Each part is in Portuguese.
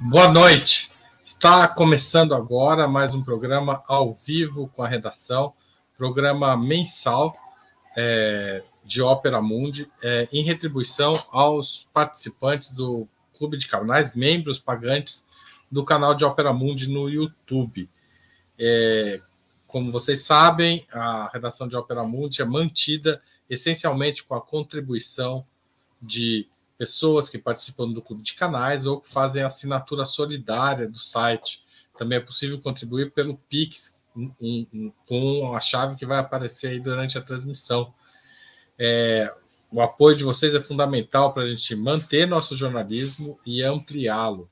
Boa noite. Está começando agora mais um programa ao vivo com a redação, programa mensal de Opera Mundi, em retribuição aos participantes do Clube de Canais, membros pagantes do canal de Opera Mundi no YouTube. Como vocês sabem, a redação de Opera Mundi é mantida essencialmente com a contribuição de pessoas que participam do Clube de Canais ou que fazem assinatura solidária do site. Também é possível contribuir pelo Pix, com a chave que vai aparecer aí durante a transmissão. O apoio de vocês é fundamental para a gente manter nosso jornalismo e ampliá-lo.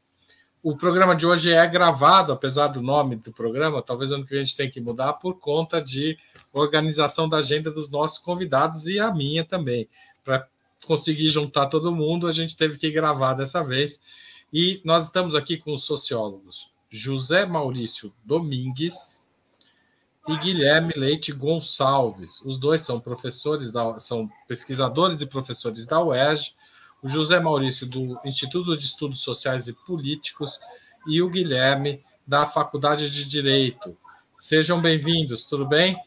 O programa de hoje é gravado, apesar do nome do programa, talvez ano que vem a gente tenha que mudar por conta de organização da agenda dos nossos convidados e a minha também. Para conseguir juntar todo mundo, a gente teve que gravar dessa vez. E nós estamos aqui com os sociólogos José Maurício Domingues e Guilherme Leite Gonçalves. Os dois são professores, são pesquisadores e professores da UERJ. O José Maurício, do Instituto de Estudos Sociais e Políticos, e o Guilherme, da Faculdade de Direito. Sejam bem-vindos, tudo bem?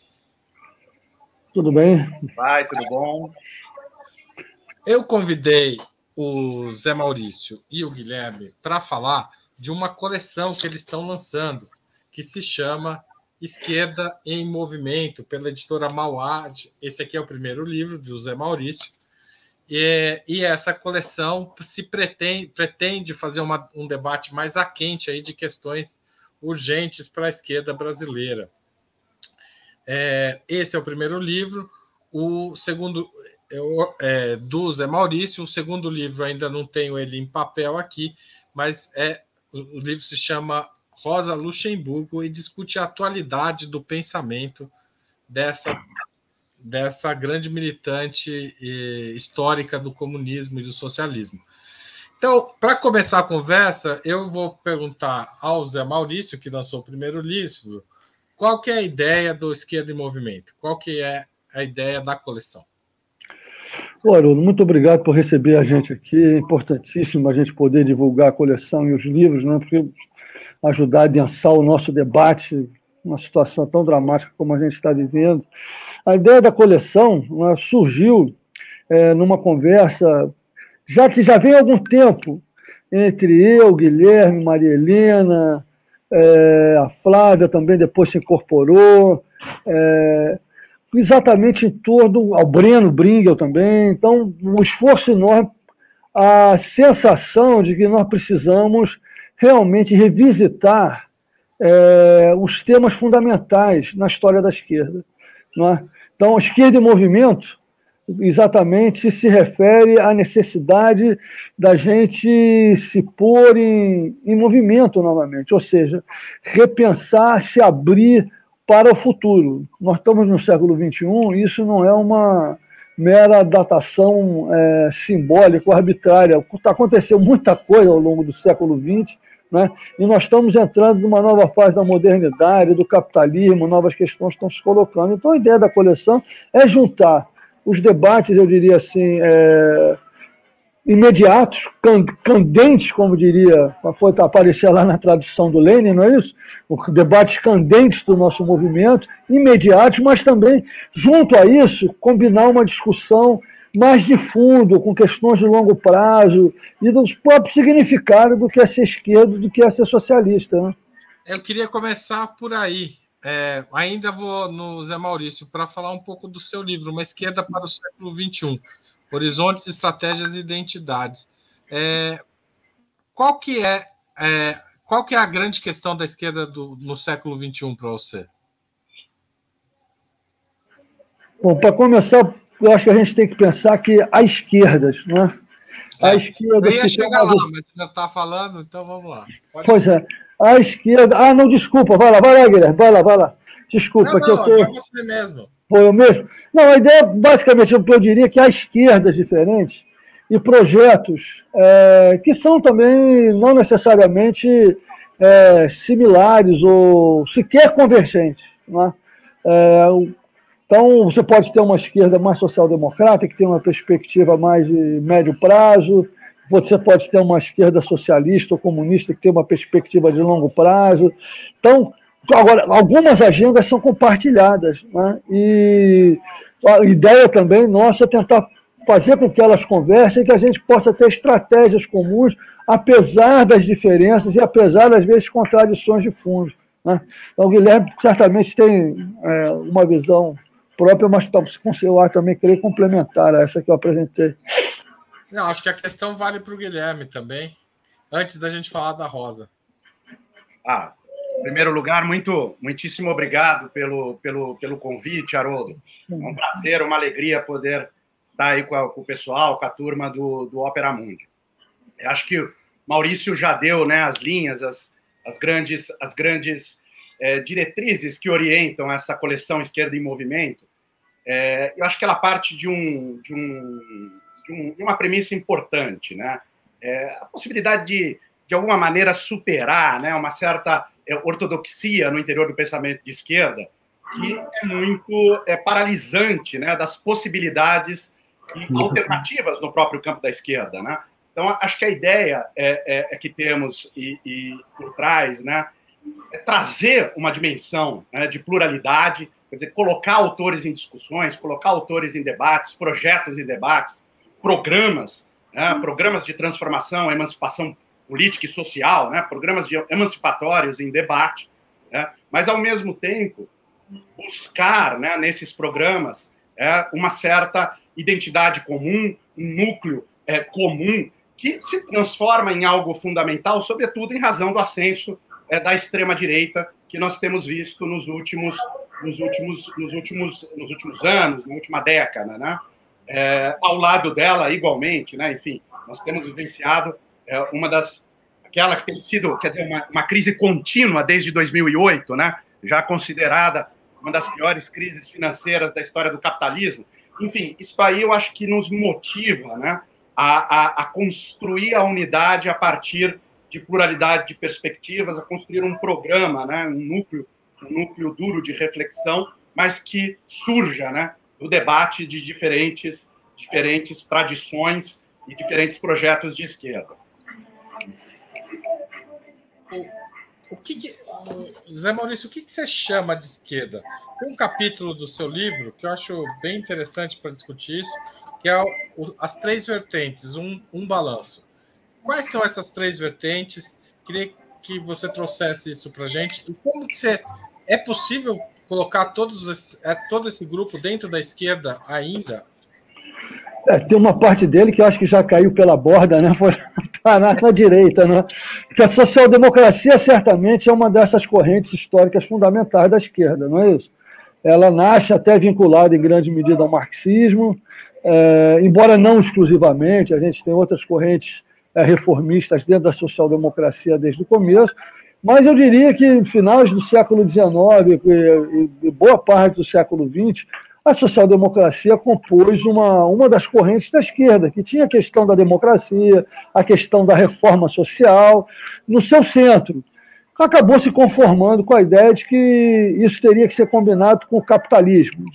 Tudo bem. Vai, tudo bom? Eu convidei o Zé Maurício e o Guilherme para falar de uma coleção que eles estão lançando, que se chama Esquerda em Movimento, pela editora Mauá. Esse aqui é o primeiro livro de José Maurício. E essa coleção pretende fazer um debate mais a quente aí de questões urgentes para a esquerda brasileira. Esse é o primeiro livro. O segundo do Zé Maurício. O segundo livro ainda não tenho ele em papel aqui, mas o livro se chama Rosa Luxemburgo e discute a atualidade do pensamento dessa grande militante histórica do comunismo e do socialismo. Então, para começar a conversa, eu vou perguntar ao Zé Maurício, que lançou o primeiro livro, qual que é a ideia do Esquerda em Movimento? Qual que é a ideia da coleção? Haroldo, muito obrigado por receber a gente aqui. É importantíssimo a gente poder divulgar a coleção e os livros, né, porque ajudar a adensar o nosso debate numa situação tão dramática como a gente está vivendo. A ideia da coleção, né, surgiu numa conversa que já vem há algum tempo entre eu, Guilherme, Maria Helena, a Flávia também depois se incorporou, exatamente em torno ao Breno Bringel também. Então, um esforço enorme, a sensação de que nós precisamos realmente revisitar os temas fundamentais na história da esquerda. Não é? Então, a esquerda em movimento exatamente se refere à necessidade da gente se pôr em movimento novamente, ou seja, repensar, se abrir para o futuro. Nós estamos no século XXI e isso não é uma mera datação simbólica ou arbitrária. Aconteceu muita coisa ao longo do século XX, né? E nós estamos entrando numa nova fase da modernidade, do capitalismo, novas questões estão se colocando. Então, a ideia da coleção é juntar os debates, eu diria assim, imediatos, candentes, como diria, foi aparecer lá na tradução do Lenin, não é isso? Debates candentes do nosso movimento, imediatos, mas também, junto a isso, combinar uma discussão mais de fundo, com questões de longo prazo e do próprio significado do que é ser esquerdo, do que é ser socialista. Né? Eu queria começar por aí. Ainda vou no Zé Maurício para falar um pouco do seu livro, Uma Esquerda para o Século XXI, Horizontes, Estratégias e Identidades. Qual que é a grande questão da esquerda no século XXI para você? Bom, para começar, eu acho que a gente tem que pensar que há esquerdas, né? Há esquerdas. Eu ia chegar lá, mas você já está falando, então vamos lá. Pois é. A esquerda. Ah, não, desculpa, vai lá, Guilherme, vai lá. Desculpa. É você mesmo. Foi eu mesmo? Não, a ideia, basicamente, eu diria que há esquerdas diferentes e projetos que são também não necessariamente similares ou sequer convergentes. Né? Então, você pode ter uma esquerda mais social-democrata, que tem uma perspectiva mais de médio prazo, você pode ter uma esquerda socialista ou comunista que tem uma perspectiva de longo prazo. Então, agora, algumas agendas são compartilhadas, né? E a ideia também nossa é tentar fazer com que elas conversem, que a gente possa ter estratégias comuns, apesar das diferenças e apesar, às vezes, contradições de fundo, né? Então, o Guilherme certamente tem uma visão própria, mas eu também queria complementar a essa que eu apresentei. Não, acho que a questão vale para o Guilherme também, antes da gente falar da Rosa. Em primeiro lugar, muitíssimo obrigado pelo convite, Haroldo. É um prazer, uma alegria poder estar aí com o pessoal, com a turma do Opera Mundi. Eu acho que o Maurício já deu, né, as linhas, as grandes diretrizes que orientam essa coleção Esquerda em Movimento. Eu acho que ela parte de uma premissa importante, né? A possibilidade de alguma maneira, superar, né, uma certa ortodoxia no interior do pensamento de esquerda, que é muito paralisante, né, das possibilidades e alternativas no próprio campo da esquerda, né? Então, acho que a ideia que temos por trás, né, é trazer uma dimensão, né, de pluralidade, quer dizer, colocar autores em discussões, colocar autores em debates, projetos em debates, programas, né, programas de transformação, emancipação política e social, né, programas emancipatórios em debate, né, mas, ao mesmo tempo, buscar, né, nesses programas uma certa identidade comum, um núcleo comum, que se transforma em algo fundamental, sobretudo em razão do ascenso da extrema-direita que nós temos visto nos últimos anos, na última década, né? Ao lado dela, igualmente, né? Enfim, nós temos vivenciado aquela que tem sido, quer dizer, uma crise contínua desde 2008, né? Já considerada uma das piores crises financeiras da história do capitalismo. Enfim, isso aí eu acho que nos motiva, né, a construir a unidade a partir de pluralidade de perspectivas, a construir um programa, né, um núcleo duro de reflexão, mas que surja, né, do debate de diferentes tradições e diferentes projetos de esquerda. Zé Maurício, o que você chama de esquerda? Tem um capítulo do seu livro que eu acho bem interessante para discutir isso, que é as três vertentes, um balanço. Quais são essas três vertentes? Queria que você trouxesse isso para a gente. E como que é possível colocar todo esse grupo dentro da esquerda ainda? Tem uma parte dele que eu acho que já caiu pela borda, né? Foi parar na direita, né? Porque a social-democracia certamente é uma dessas correntes históricas fundamentais da esquerda, não é isso? Ela nasce até vinculada em grande medida ao marxismo, embora não exclusivamente, a gente tem outras correntes reformistas dentro da social-democracia desde o começo, mas eu diria que em finais do século XIX e boa parte do século XX, a social-democracia compôs uma das correntes da esquerda, que tinha a questão da democracia, a questão da reforma social, no seu centro. Acabou se conformando com a ideia de que isso teria que ser combinado com o capitalismo.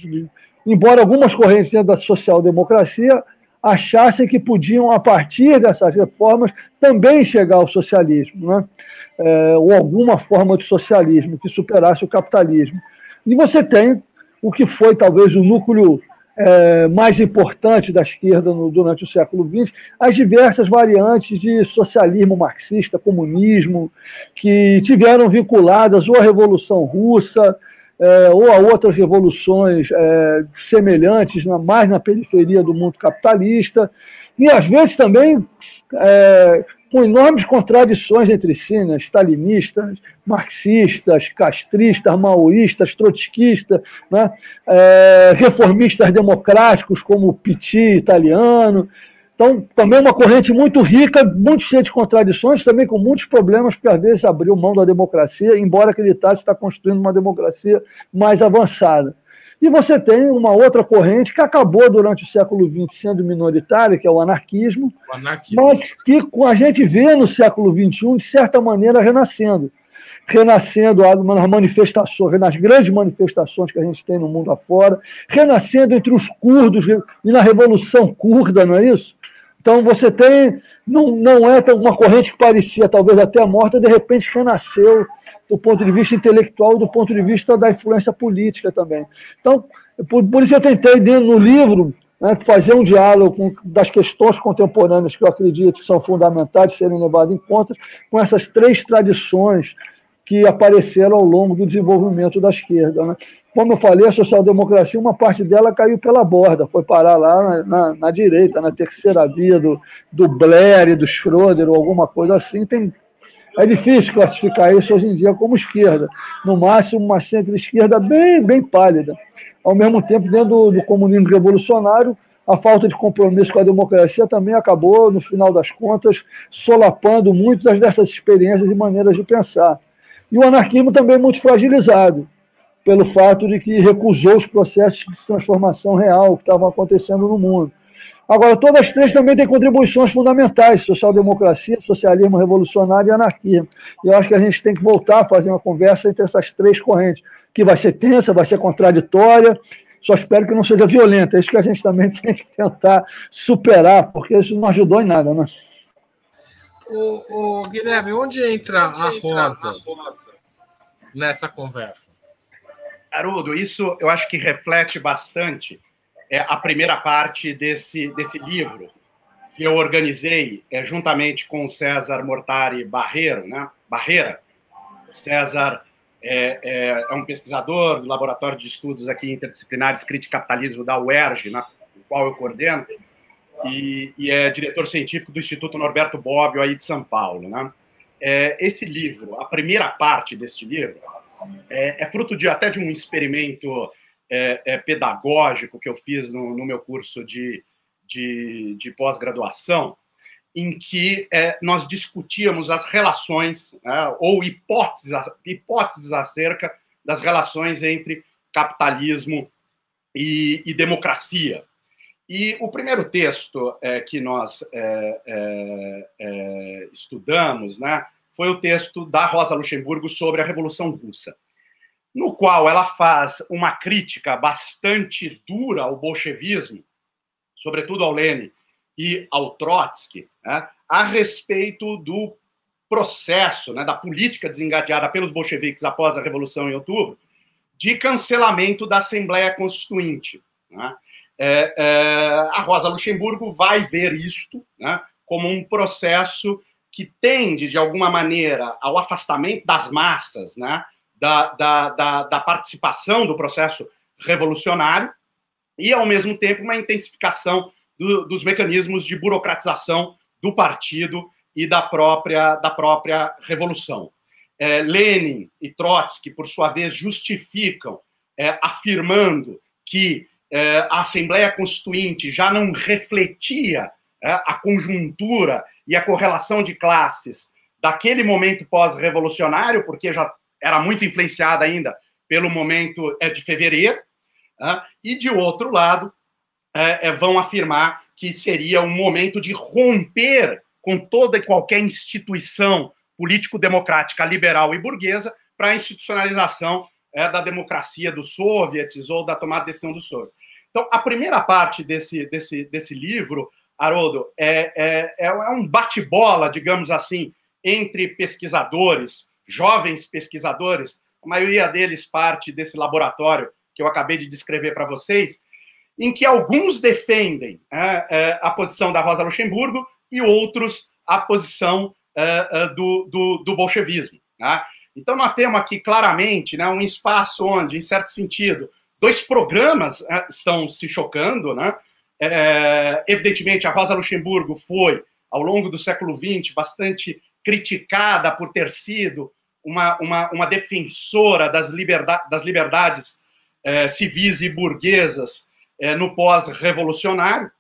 Embora algumas correntes dentro da social-democracia achassem que podiam, a partir dessas reformas, também chegar ao socialismo, né? Ou alguma forma de socialismo que superasse o capitalismo. E você tem o que foi talvez o núcleo mais importante da esquerda durante o século XX, as diversas variantes de socialismo marxista, comunismo, que tiveram vinculadas ou à Revolução Russa, ou a outras revoluções semelhantes, mais na periferia do mundo capitalista, e às vezes também com enormes contradições entre si, né? Stalinistas, marxistas, castristas, maoístas, trotskistas, né? Reformistas democráticos como o PT italiano. Então, também uma corrente muito rica, muito cheia de contradições, também com muitos problemas, porque às vezes abriu mão da democracia, embora acreditasse estar construindo uma democracia mais avançada. E você tem uma outra corrente que acabou durante o século XX sendo minoritária, que é o anarquismo, mas que a gente vê no século XXI, de certa maneira, renascendo nas manifestações, nas grandes manifestações que a gente tem no mundo afora, renascendo entre os curdos e na Revolução Curda, não é isso? Então, você tem, não é uma corrente que parecia talvez até morta, de repente renasceu do ponto de vista intelectual, do ponto de vista da influência política também. Então, por isso eu tentei, dentro do livro, né, fazer um diálogo das questões contemporâneas que eu acredito que são fundamentais de serem levadas em conta, com essas três tradições que apareceram ao longo do desenvolvimento da esquerda. Né? Como eu falei, a social-democracia, uma parte dela caiu pela borda, foi parar lá na direita, na terceira via do Blair e do Schroeder, ou alguma coisa assim. É difícil classificar isso hoje em dia como esquerda. No máximo, uma centro-esquerda bem pálida. Ao mesmo tempo, dentro do comunismo revolucionário, a falta de compromisso com a democracia também acabou, no final das contas, solapando muitas dessas experiências e maneiras de pensar. E o anarquismo também é muito fragilizado, pelo fato de que recusou os processos de transformação real que estavam acontecendo no mundo. Agora, todas as três também têm contribuições fundamentais: social-democracia, socialismo revolucionário e anarquismo. E eu acho que a gente tem que voltar a fazer uma conversa entre essas três correntes, que vai ser tensa, vai ser contraditória, só espero que não seja violenta. É isso que a gente também tem que tentar superar, porque isso não ajudou em nada, né? Guilherme, onde entra a Rosa nessa conversa? Haroldo, isso eu acho que reflete bastante a primeira parte desse livro que eu organizei juntamente com o César Mortari Barreira. O César é um pesquisador do Laboratório de Estudos aqui Interdisciplinares Crítica e Capitalismo da UERJ, na qual eu coordeno, e é diretor científico do Instituto Norberto Bobbio, aí de São Paulo. Né? Esse livro, a primeira parte deste livro, é fruto até de um experimento pedagógico que eu fiz no meu curso de pós-graduação, em que nós discutíamos as relações, ou hipóteses acerca das relações entre capitalismo e democracia. E o primeiro texto que nós estudamos, né, foi o texto da Rosa Luxemburgo sobre a Revolução Russa, no qual ela faz uma crítica bastante dura ao bolchevismo, sobretudo ao Lenin e ao Trotsky, né, a respeito do processo, né, da política desencadeada pelos bolcheviques após a Revolução em outubro, de cancelamento da Assembleia Constituinte. Né? A Rosa Luxemburgo vai ver isto, né, como um processo que tende, de alguma maneira, ao afastamento das massas, né, da participação do processo revolucionário e, ao mesmo tempo, uma intensificação dos mecanismos de burocratização do partido e da própria revolução. Lenin e Trotsky, por sua vez, justificam, afirmando que a Assembleia Constituinte já não refletia a conjuntura e a correlação de classes daquele momento pós-revolucionário, porque já era muito influenciada ainda pelo momento de fevereiro, e, de outro lado, vão afirmar que seria um momento de romper com toda e qualquer instituição político-democrática liberal e burguesa para a institucionalização da democracia dos soviets ou da tomada de decisão dos soviets. Então, a primeira parte desse livro, Haroldo, é um bate-bola, digamos assim, entre pesquisadores, jovens pesquisadores, a maioria deles parte desse laboratório que eu acabei de descrever para vocês, em que alguns defendem a posição da Rosa Luxemburgo e outros a posição do bolchevismo. Né? Então, nós temos aqui claramente, né, um espaço onde, em certo sentido, dois programas estão se chocando. Né? Evidentemente, a Rosa Luxemburgo foi, ao longo do século XX, bastante criticada por ter sido uma defensora das liberdades civis e burguesas no pós-revolucionário,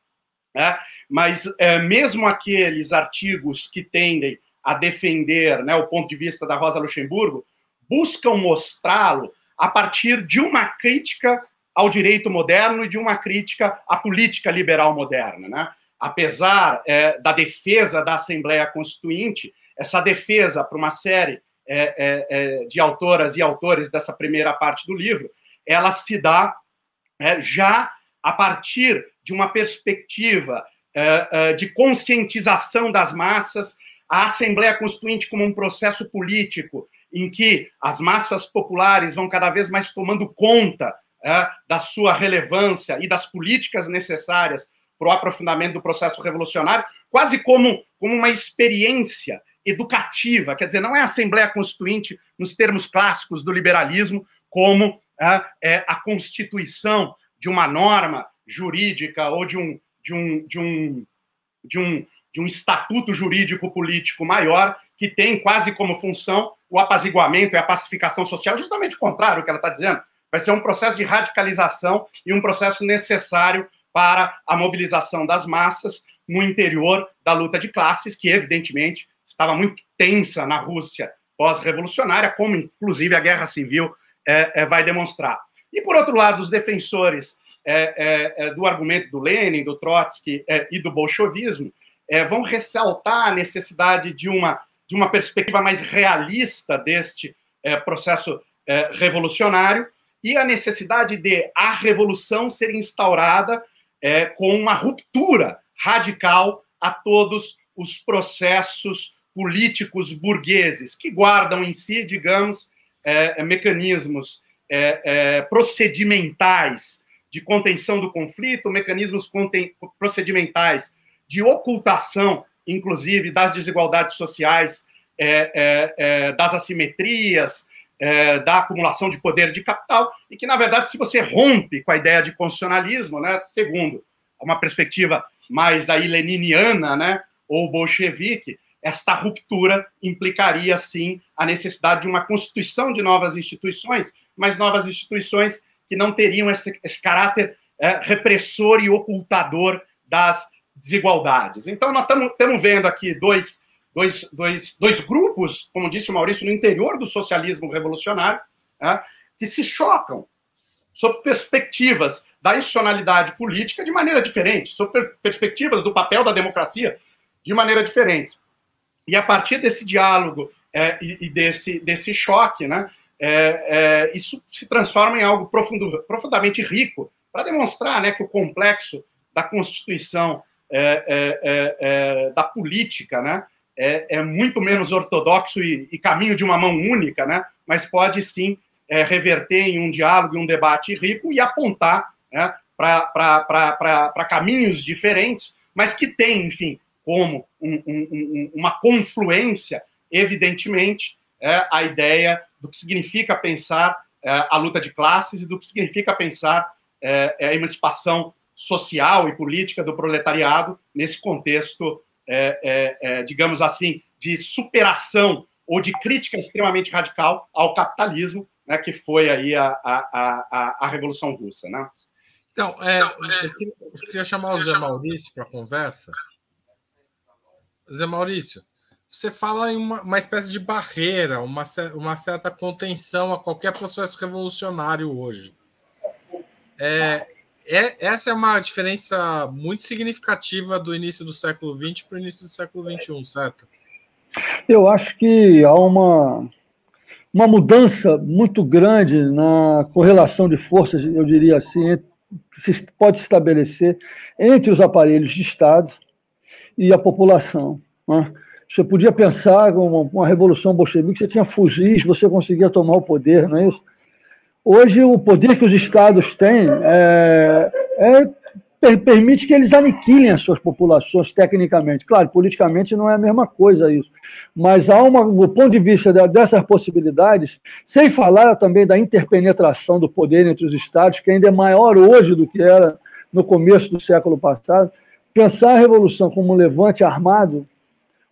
né? Mas mesmo aqueles artigos que tendem a defender, né, o ponto de vista da Rosa Luxemburgo buscam mostrá-lo a partir de uma crítica ao direito moderno e de uma crítica à política liberal moderna. Né? Apesar da defesa da Assembleia Constituinte, essa defesa para uma série de autoras e autores dessa primeira parte do livro, ela se dá já a partir de uma perspectiva de conscientização das massas, a Assembleia Constituinte como um processo político em que as massas populares vão cada vez mais tomando conta da sua relevância e das políticas necessárias para o aprofundamento do processo revolucionário, quase como uma experiência educativa. Quer dizer, não é a Assembleia Constituinte, nos termos clássicos do liberalismo, como a constituição de uma norma jurídica ou de um estatuto jurídico-político maior, que tem quase como função o apaziguamento e a pacificação social, justamente o contrário do que ela está dizendo. Vai ser um processo de radicalização e um processo necessário para a mobilização das massas no interior da luta de classes, que, evidentemente, estava muito tensa na Rússia pós-revolucionária, como, inclusive, a Guerra Civil vai demonstrar. E, por outro lado, os defensores do argumento do Lenin, do Trotsky e do bolchevismo vão ressaltar a necessidade de uma perspectiva mais realista deste processo revolucionário e a necessidade de a revolução ser instaurada com uma ruptura radical a todos os processos políticos burgueses, que guardam em si, digamos, mecanismos procedimentais de contenção do conflito, mecanismos procedimentais de ocultação, inclusive, das desigualdades sociais, das assimetrias, da acumulação de poder de capital, e que, na verdade, se você rompe com a ideia de constitucionalismo, né, segundo uma perspectiva mais aí leniniana, né, ou bolchevique, esta ruptura implicaria, sim, a necessidade de uma constituição de novas instituições, mas novas instituições que não teriam esse caráter repressor e ocultador das desigualdades. Então, nós estamos vendo aqui dois grupos, como disse o Maurício, no interior do socialismo revolucionário, que se chocam sob perspectivas da institucionalidade política de maneira diferente, sob perspectivas do papel da democracia de maneira diferente. E a partir desse diálogo e desse choque, né, isso se transforma em algo profundamente rico para demonstrar, né, que o complexo da Constituição da política, né, é muito menos ortodoxo e caminho de uma mão única, né, mas pode sim reverter em um diálogo e um debate rico e apontar, né, para caminhos diferentes, mas que tem, enfim, como uma confluência, evidentemente, a ideia do que significa pensar a luta de classes e do que significa pensar a emancipação social e política do proletariado nesse contexto, digamos assim, de superação ou de crítica extremamente radical ao capitalismo, né, que foi aí a Revolução Russa, né? Então, eu queria chamar o Zé Maurício para a conversa. Zé Maurício, você fala em uma espécie de barreira, uma certa contenção a qualquer processo revolucionário hoje. Essa é uma diferença muito significativa do início do século XX para o início do século XXI, certo? Eu acho que há uma mudança muito grande na correlação de forças, eu diria assim, que se pode estabelecer entre os aparelhos de Estado e a população, né? Você podia pensar uma revolução bolchevique, você tinha fuzis, você conseguia tomar o poder, não é isso? Hoje, o poder que os estados têm permite que eles aniquilem as suas populações tecnicamente. Claro, politicamente não é a mesma coisa isso, mas há do ponto de vista dessas possibilidades, sem falar também da interpenetração do poder entre os estados, que ainda é maior hoje do que era no começo do século passado. Pensar a revolução como um levante armado,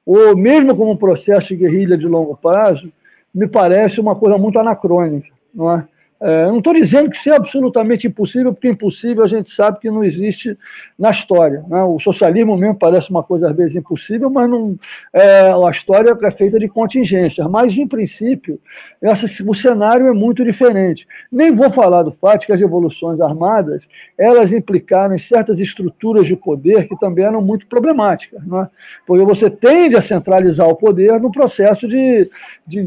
ou mesmo como um processo de guerrilha de longo prazo, me parece uma coisa muito anacrônica, não é? Não estou dizendo que isso é absolutamente impossível, porque impossível a gente sabe que não existe na história, né? O socialismo mesmo parece uma coisa às vezes impossível, mas não, a história é feita de contingências. Mas, em princípio, o cenário é muito diferente. Nem vou falar do fato de que as revoluções armadas elas implicaram em certas estruturas de poder que também eram muito problemáticas, né? Porque você tende a centralizar o poder no processo de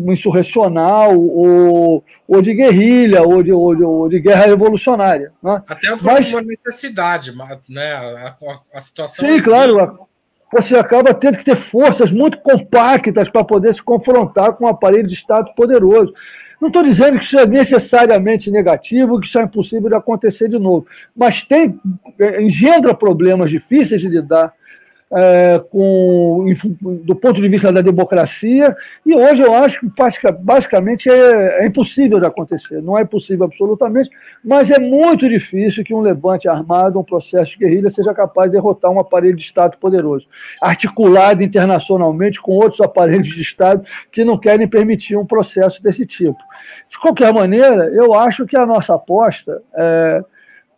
insurrecional ou de guerrilha, ou de guerra revolucionária. Né? Até uma necessidade, né? A situação. Sim, claro. Você acaba tendo que ter forças muito compactas para poder se confrontar com um aparelho de Estado poderoso. Não estou dizendo que isso é necessariamente negativo, que isso é impossível de acontecer de novo, mas engendra problemas difíceis de lidar do ponto de vista da democracia, e hoje eu acho que basicamente é impossível de acontecer. Não é impossível absolutamente, mas é muito difícil que um levante armado, um processo de guerrilha, seja capaz de derrotar um aparelho de Estado poderoso, articulado internacionalmente com outros aparelhos de Estado que não querem permitir um processo desse tipo. De qualquer maneira, eu acho que a nossa aposta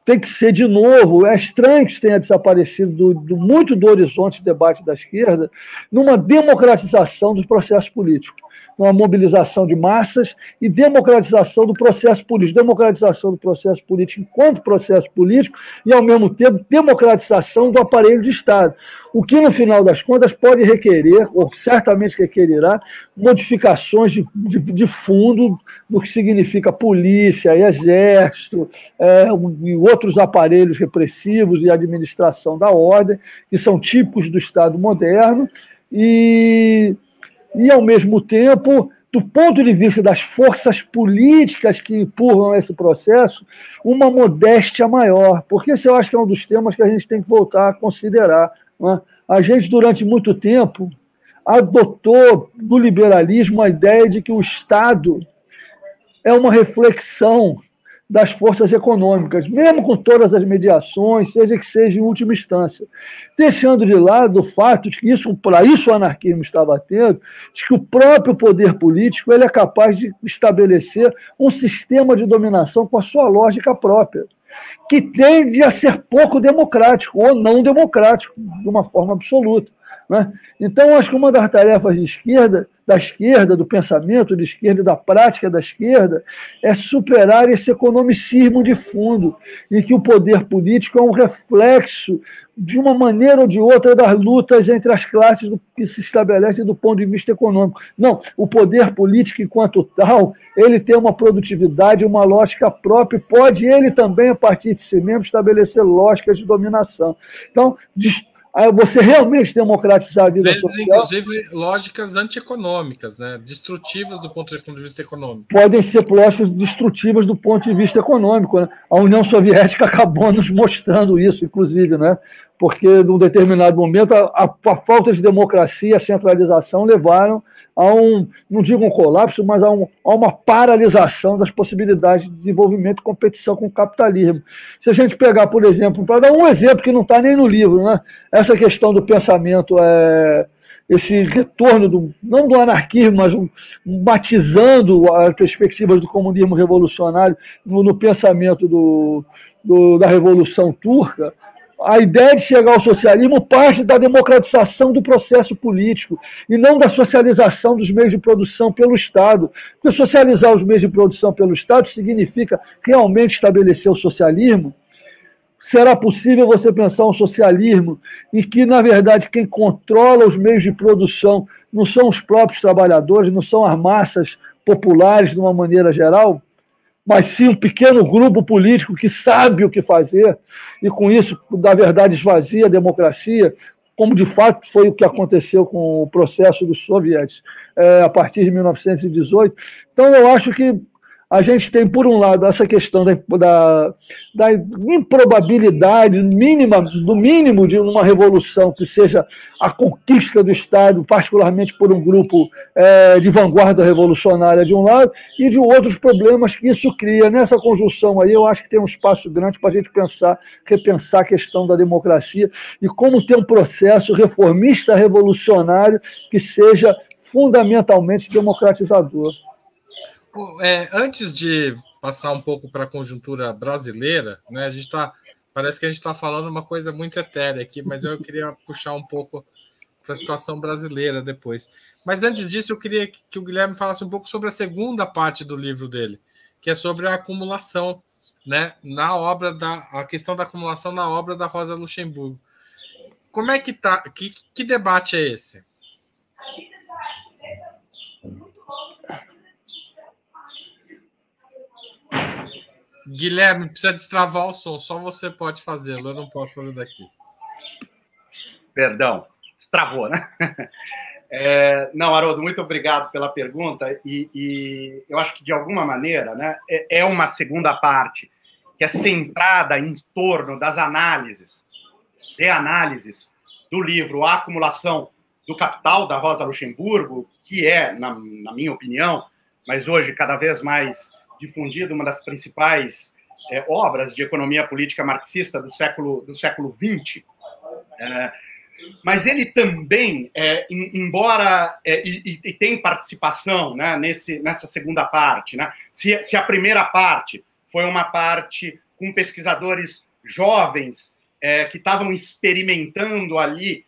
tem que ser, de novo, é estranho que isso tenha desaparecido muito do horizonte de debate da esquerda, numa democratização dos processos políticos, numa mobilização de massas e democratização do processo político, democratização do processo político enquanto processo político e, ao mesmo tempo, democratização do aparelho de Estado, o que, no final das contas, pode requerer, ou certamente requerirá, modificações de fundo do que significa polícia, exército, e outros aparelhos repressivos e administração da ordem, que são típicos do Estado moderno, e, ao mesmo tempo, do ponto de vista das forças políticas que empurram esse processo, uma modéstia maior, porque esse eu acho que é um dos temas que a gente tem que voltar a considerar. Né? A gente, durante muito tempo, adotou do liberalismo a ideia de que o Estado é uma reflexão das forças econômicas, mesmo com todas as mediações, seja que seja em última instância, deixando de lado o fato de que para isso o anarquismo estava atento, de que o próprio poder político ele é capaz de estabelecer um sistema de dominação com a sua lógica própria, que tende a ser pouco democrático ou não democrático, de uma forma absoluta. Né? Então, acho que uma das tarefas da esquerda, do pensamento de esquerda e da prática da esquerda, é superar esse economicismo de fundo, em que o poder político é um reflexo, de uma maneira ou de outra, das lutas entre as classes que se estabelecem do ponto de vista econômico. Não, o poder político, enquanto tal, ele tem uma produtividade, uma lógica própria, e pode ele também, a partir de si mesmo, estabelecer lógicas de dominação. Então, você realmente democratizar a vida social. Inclusive, lógicas antieconômicas, né? Destrutivas do ponto de vista econômico. Podem ser lógicas destrutivas do ponto de vista econômico. Né? A União Soviética acabou nos mostrando isso, inclusive, né? Porque, num determinado momento, a falta de democracia e a centralização levaram a não digo um colapso, mas a uma paralisação das possibilidades de desenvolvimento e competição com o capitalismo. Se a gente pegar, por exemplo, para dar um exemplo que não está nem no livro, né? Essa questão do pensamento, esse retorno, não do anarquismo, mas batizando as perspectivas do comunismo revolucionário no pensamento da Revolução Turca, a ideia de chegar ao socialismo parte da democratização do processo político e não da socialização dos meios de produção pelo Estado. Porque socializar os meios de produção pelo Estado significa realmente estabelecer o socialismo. Será possível você pensar um socialismo em que, na verdade, quem controla os meios de produção não são os próprios trabalhadores, não são as massas populares de uma maneira geral, mas sim um pequeno grupo político que sabe o que fazer e, com isso, na verdade, esvazia a democracia, como de fato foi o que aconteceu com o processo dos soviéticos a partir de 1918. Então, eu acho que a gente tem, por um lado, essa questão da improbabilidade do mínimo de uma revolução que seja a conquista do Estado, particularmente por um grupo de vanguarda revolucionária de um lado, e de outros problemas que isso cria. Nessa conjunção aí, eu acho que tem um espaço grande para a gente repensar a questão da democracia e como ter um processo reformista revolucionário que seja fundamentalmente democratizador. Antes de passar um pouco para a conjuntura brasileira, né, parece que a gente está falando uma coisa muito etérea aqui, mas eu queria puxar um pouco para a situação brasileira depois. Mas antes disso, eu queria que o Guilherme falasse um pouco sobre a segunda parte do livro dele, que é sobre a acumulação, né, a questão da acumulação na obra da Rosa Luxemburgo. Como é que tá? Que debate é esse? Guilherme, precisa destravar o som, só você pode fazê-lo, eu não posso fazer daqui. Perdão, destravou, né? Não, Haroldo, muito obrigado pela pergunta, e eu acho que, de alguma maneira, né, é uma segunda parte que é centrada em torno das análises do livro A Acumulação do Capital, da Rosa Luxemburgo, que é, na minha opinião, mas hoje cada vez mais difundida, uma das principais obras de economia política marxista do século XX. Mas ele também, embora e tem participação, né, nessa segunda parte, né? Se a primeira parte foi uma parte com pesquisadores jovens que estavam experimentando ali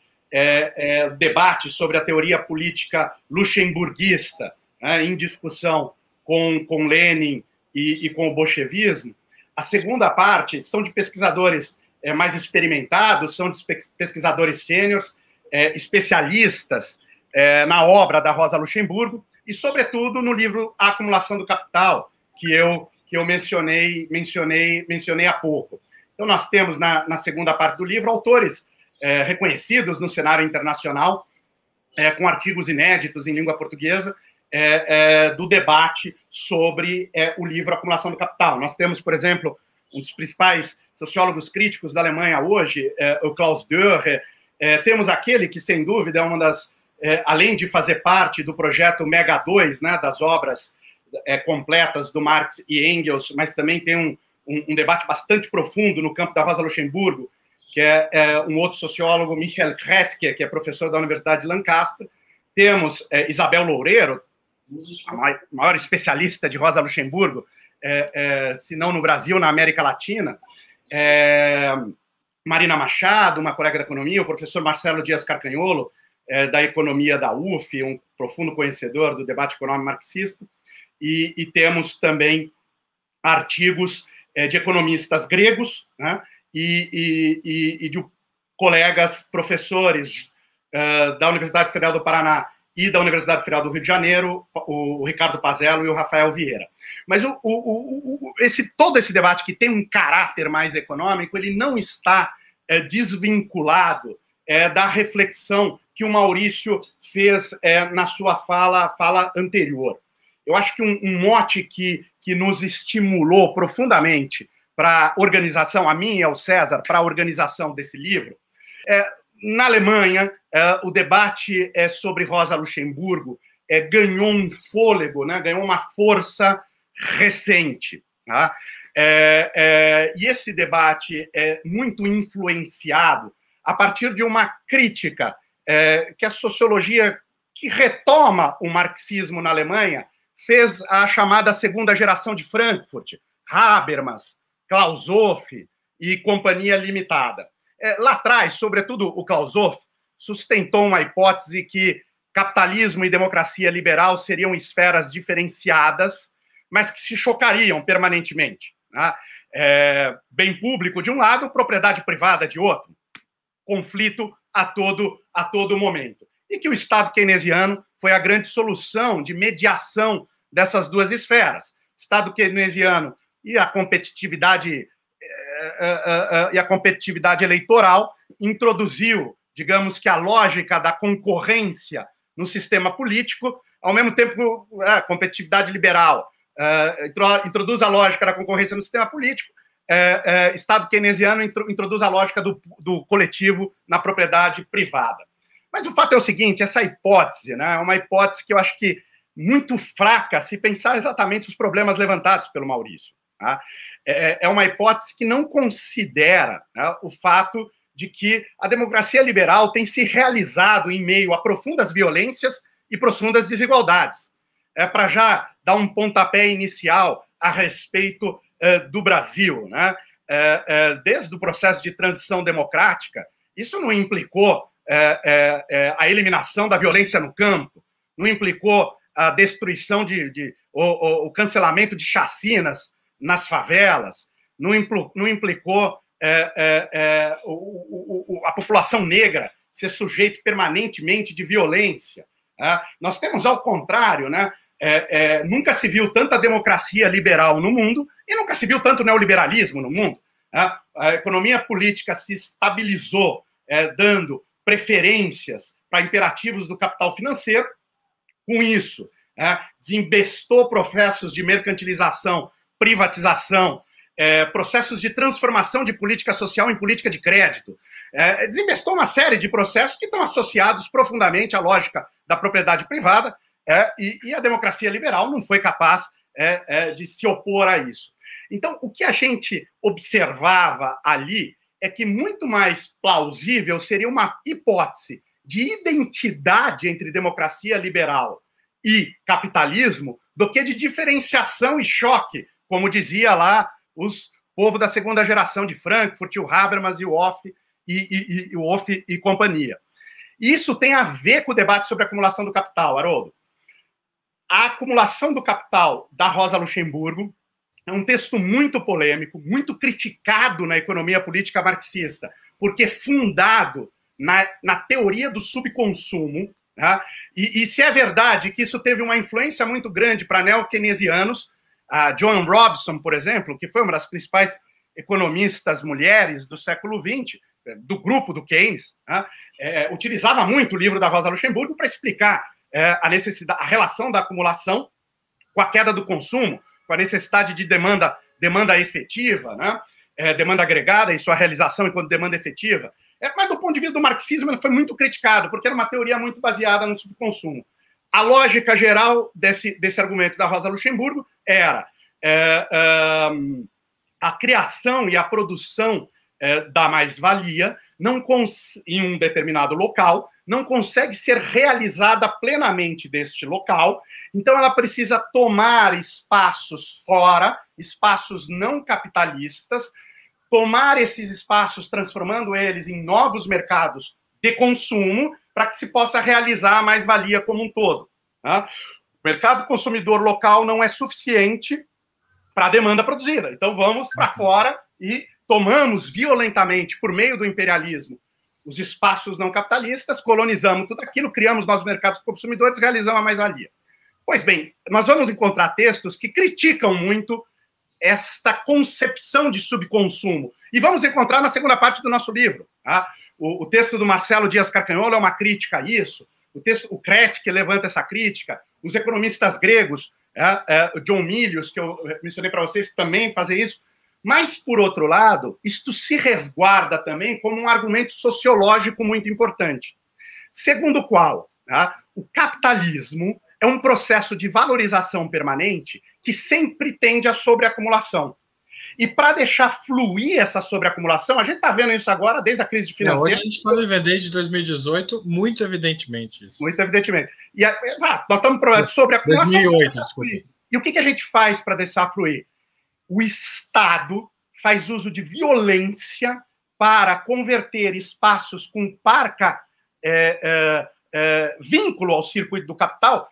debate sobre a teoria política luxemburguista, né, em discussão com Lenin e com o bolchevismo, a segunda parte são de pesquisadores mais experimentados, são de pesquisadores sêniores, especialistas na obra da Rosa Luxemburgo e, sobretudo, no livro A Acumulação do Capital, que eu mencionei há pouco. Então, nós temos, na segunda parte do livro, autores reconhecidos no cenário internacional, com artigos inéditos em língua portuguesa, do debate sobre o livro Acumulação do Capital. Nós temos, por exemplo, um dos principais sociólogos críticos da Alemanha hoje, o Klaus Dörr. Temos aquele que, sem dúvida, é uma das, além de fazer parte do projeto Mega 2, né, das obras completas do Marx e Engels, mas também tem um debate bastante profundo no campo da Rosa Luxemburgo, que é um outro sociólogo, Michael Kretke, que é professor da Universidade de Lancaster. Temos Isabel Loureiro, a maior especialista de Rosa Luxemburgo, se não no Brasil, na América Latina. Marina Machado, uma colega da economia, o professor Marcelo Dias Carcanholo, da economia da UF, um profundo conhecedor do debate econômico marxista. E temos também artigos de economistas gregos, né, e de colegas professores da Universidade Federal do Paraná e da Universidade Federal do Rio de Janeiro, o Ricardo Pazello e o Rafael Vieira. Mas todo esse debate, que tem um caráter mais econômico, ele não está desvinculado da reflexão que o Maurício fez na sua fala anterior. Eu acho que um mote que nos estimulou profundamente para a organização, a mim e ao César, para a organização desse livro, na Alemanha, o debate sobre Rosa Luxemburgo ganhou um fôlego, né, ganhou uma força recente. Tá? E esse debate é muito influenciado a partir de uma crítica que a sociologia que retoma o marxismo na Alemanha fez a chamada segunda geração de Frankfurt, Habermas, Klaushoff e Companhia Limitada. Lá atrás, sobretudo o Klaushoff, sustentou uma hipótese que capitalismo e democracia liberal seriam esferas diferenciadas, mas que se chocariam permanentemente. Né? Bem público de um lado, propriedade privada de outro. Conflito a todo momento. E que o Estado keynesiano foi a grande solução de mediação dessas duas esferas. O Estado keynesiano e a competitividade eleitoral introduziu, digamos que, a lógica da concorrência no sistema político, ao mesmo tempo a competitividade liberal introduz a lógica da concorrência no sistema político, Estado keynesiano introduz a lógica do coletivo na propriedade privada. Mas o fato é o seguinte, essa hipótese, né, é uma hipótese que eu acho que muito fraca se pensar exatamente os problemas levantados pelo Maurício. Tá? É uma hipótese que não considera, né, o fato de que a democracia liberal tem se realizado em meio a profundas violências e profundas desigualdades. Para já dar um pontapé inicial a respeito do Brasil, né? Desde o processo de transição democrática, isso não implicou a eliminação da violência no campo, não implicou a destruição o cancelamento de chacinas nas favelas, não implicou a população negra ser sujeito permanentemente de violência. Nós temos, ao contrário, né, Nunca se viu tanta democracia liberal no mundo e nunca se viu tanto neoliberalismo no mundo. A economia política se estabilizou, dando preferências para imperativos do capital financeiro. Com isso, desembestou processos de mercantilização, privatização, processos de transformação de política social em política de crédito. Desembestou uma série de processos que estão associados profundamente à lógica da propriedade privada, e a democracia liberal não foi capaz de se opor a isso. Então, o que a gente observava ali é que muito mais plausível seria uma hipótese de identidade entre democracia liberal e capitalismo do que de diferenciação e choque, como dizia lá o povo da segunda geração de Frankfurt, o Habermas e o Hoff e companhia. Isso tem a ver com o debate sobre a acumulação do capital, Haroldo. A acumulação do capital da Rosa Luxemburgo é um texto muito polêmico, muito criticado na economia política marxista, porque fundado na teoria do subconsumo. Tá? E se é verdade que isso teve uma influência muito grande para neo-keynesianos, a Joan Robson, por exemplo, que foi uma das principais economistas mulheres do século XX, do grupo do Keynes, utilizava muito o livro da Rosa Luxemburgo para explicar a relação da acumulação com a queda do consumo, com a necessidade de demanda efetiva, demanda agregada e sua realização enquanto demanda efetiva. Mas do ponto de vista do marxismo, ele foi muito criticado, porque era uma teoria muito baseada no subconsumo. A lógica geral desse argumento da Rosa Luxemburgo era a criação e a produção da mais-valia em um determinado local não consegue ser realizada plenamente deste local, então ela precisa tomar espaços fora, espaços não capitalistas, tomar esses espaços, transformando eles em novos mercados de consumo, para que se possa realizar a mais-valia como um todo. Tá? O mercado consumidor local não é suficiente para a demanda produzida. Então vamos para fora e tomamos violentamente, por meio do imperialismo, os espaços não capitalistas, colonizamos tudo aquilo, criamos novos mercados consumidores, realizamos a mais-valia. Pois bem, nós vamos encontrar textos que criticam muito esta concepção de subconsumo. E vamos encontrar na segunda parte do nosso livro. Tá? O texto do Marcelo Dias Carcanholo é uma crítica a isso. O Kreti levanta essa crítica. Os economistas gregos, John Milius, que eu mencionei para vocês, também fazem isso. Mas, por outro lado, isto se resguarda também como um argumento sociológico muito importante. Segundo o qual, o capitalismo é um processo de valorização permanente que sempre tende à sobreacumulação. E para deixar fluir essa sobreacumulação, a gente está vendo isso agora desde a crise financeira. Hoje a gente está vivendo desde 2018, muito evidentemente isso. Muito evidentemente. Nós estamos falando de sobreacumulação. 2008, desculpa. E o que a gente faz para deixar fluir? O Estado faz uso de violência para converter espaços com parca vínculo ao circuito do capital,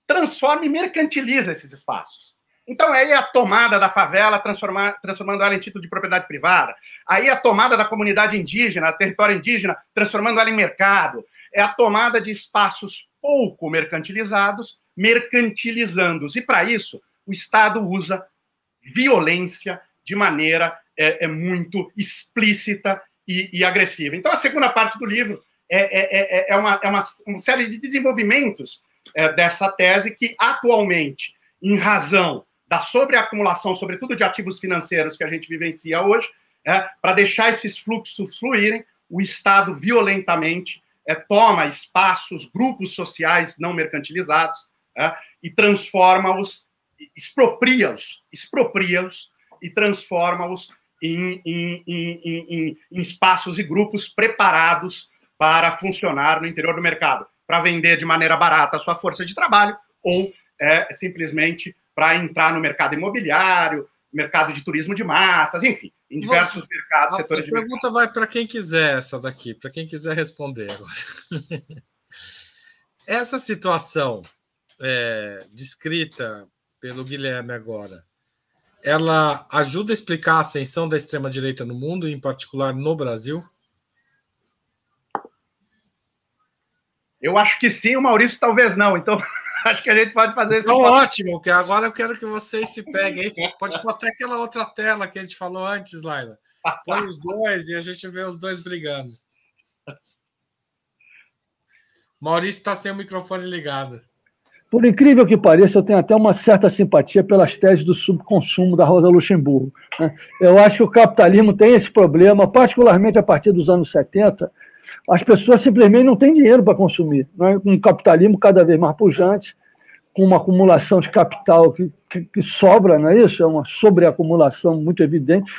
transforma e mercantiliza esses espaços. Então, aí a tomada da favela, transformando ela em título de propriedade privada. Aí a tomada da comunidade indígena, território indígena, transformando ela em mercado. É a tomada de espaços pouco mercantilizados, mercantilizando-os. E, para isso, o Estado usa violência de maneira muito explícita e agressiva. Então, a segunda parte do livro é uma série de desenvolvimentos dessa tese que, atualmente, em razão da sobreacumulação, sobretudo de ativos financeiros que a gente vivencia hoje, para deixar esses fluxos fluírem, o Estado violentamente toma espaços, grupos sociais não mercantilizados e transforma-os, expropria-os e transforma-os em espaços e grupos preparados para funcionar no interior do mercado, para vender de maneira barata a sua força de trabalho ou simplesmente para entrar no mercado imobiliário, mercado de turismo de massas, enfim, em diversos mercados, setores de mercado. A pergunta vai para quem quiser essa daqui, para quem quiser responder agora. Essa situação descrita pelo Guilherme agora, ela ajuda a explicar a ascensão da extrema-direita no mundo, em particular no Brasil? Eu acho que sim, o Maurício talvez não. Então, Acho que a gente pode fazer isso. Então, ótimo, que agora eu quero que vocês se peguem aí. Pode botar aquela outra tela que a gente falou antes, Laila. Põe os dois e a gente vê os dois brigando. Maurício está sem o microfone ligado. Por incrível que pareça, eu tenho até uma certa simpatia pelas teses do subconsumo da Rosa Luxemburgo. Eu acho que o capitalismo tem esse problema, particularmente a partir dos anos 70, as pessoas simplesmente não têm dinheiro para consumir. Um capitalismo cada vez mais pujante, com uma acumulação de capital que sobra, não é isso? É uma sobreacumulação muito evidente.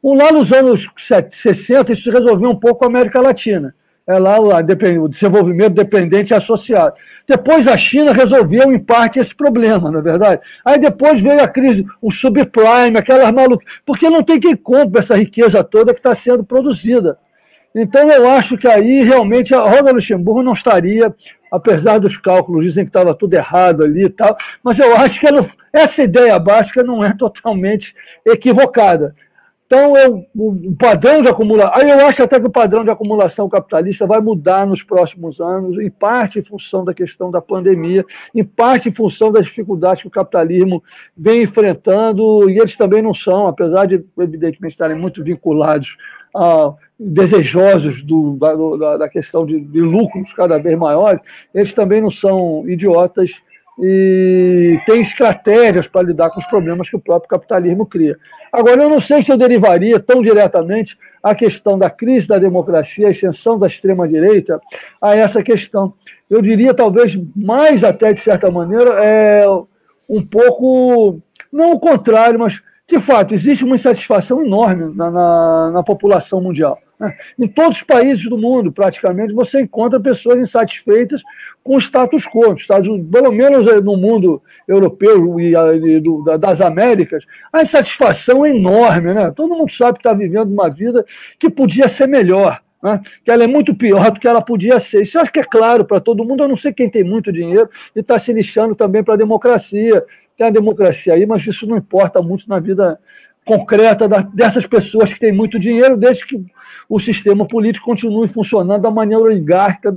Lá nos anos 60, isso resolveu um pouco a América Latina. É lá o desenvolvimento dependente e associado. Depois a China resolveu, em parte, esse problema, não é verdade? Aí depois veio a crise, o subprime, aquelas malucas, porque não tem quem compre essa riqueza toda que está sendo produzida. Então eu acho que aí realmente a Rosa Luxemburgo não estaria, apesar dos cálculos, dizem que estava tudo errado ali e tal, mas eu acho que essa ideia básica não é totalmente equivocada. Então, o padrão de acumulação... Aí eu acho até que o padrão de acumulação capitalista vai mudar nos próximos anos, em parte em função da questão da pandemia, em parte em função das dificuldades que o capitalismo vem enfrentando, e eles também não são, apesar de, evidentemente, estarem muito vinculados desejosos da questão de lucros cada vez maiores, eles também não são idiotas e tem estratégias para lidar com os problemas que o próprio capitalismo cria. Agora, eu não sei se eu derivaria tão diretamente a questão da crise da democracia, a ascensão da extrema-direita, a essa questão. Eu diria, talvez, mais até, de certa maneira, um pouco, não o contrário, mas, de fato, existe uma insatisfação enorme na população mundial. Em todos os países do mundo, praticamente, você encontra pessoas insatisfeitas com o status quo. Pelo menos no mundo europeu e das Américas, a insatisfação é enorme. Né? Todo mundo sabe que está vivendo uma vida que podia ser melhor, né? Que ela é muito pior do que ela podia ser. Isso eu acho que é claro para todo mundo. Eu não sei quem tem muito dinheiro e está se lixando também para a democracia. Tem a democracia aí, mas isso não importa muito na vida concreta dessas pessoas que têm muito dinheiro, desde que o sistema político continue funcionando da maneira oligárquica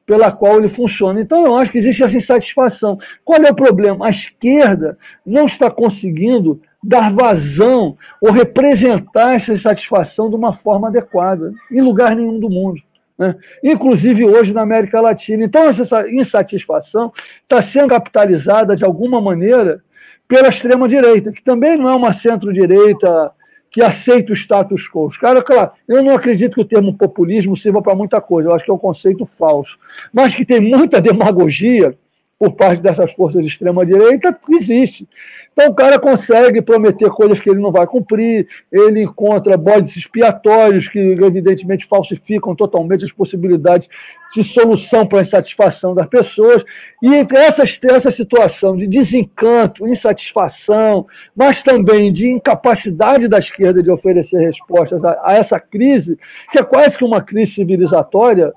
pela qual ele funciona. Então, eu acho que existe essa insatisfação. Qual é o problema? A esquerda não está conseguindo dar vazão ou representar essa insatisfação de uma forma adequada, em lugar nenhum do mundo. Né? Inclusive hoje na América Latina. Então, essa insatisfação está sendo capitalizada de alguma maneira pela extrema-direita, que também não é uma centro-direita que aceita o status quo. Os caras, claro, eu não acredito que o termo populismo sirva para muita coisa, eu acho que é um conceito falso, mas que tem muita demagogia por parte dessas forças de extrema-direita, existe. Então o cara consegue prometer coisas que ele não vai cumprir, ele encontra bodes expiatórios que, evidentemente, falsificam totalmente as possibilidades de solução para a insatisfação das pessoas. E entre essa situação de desencanto, insatisfação, mas também de incapacidade da esquerda de oferecer respostas a essa crise, que é quase que uma crise civilizatória,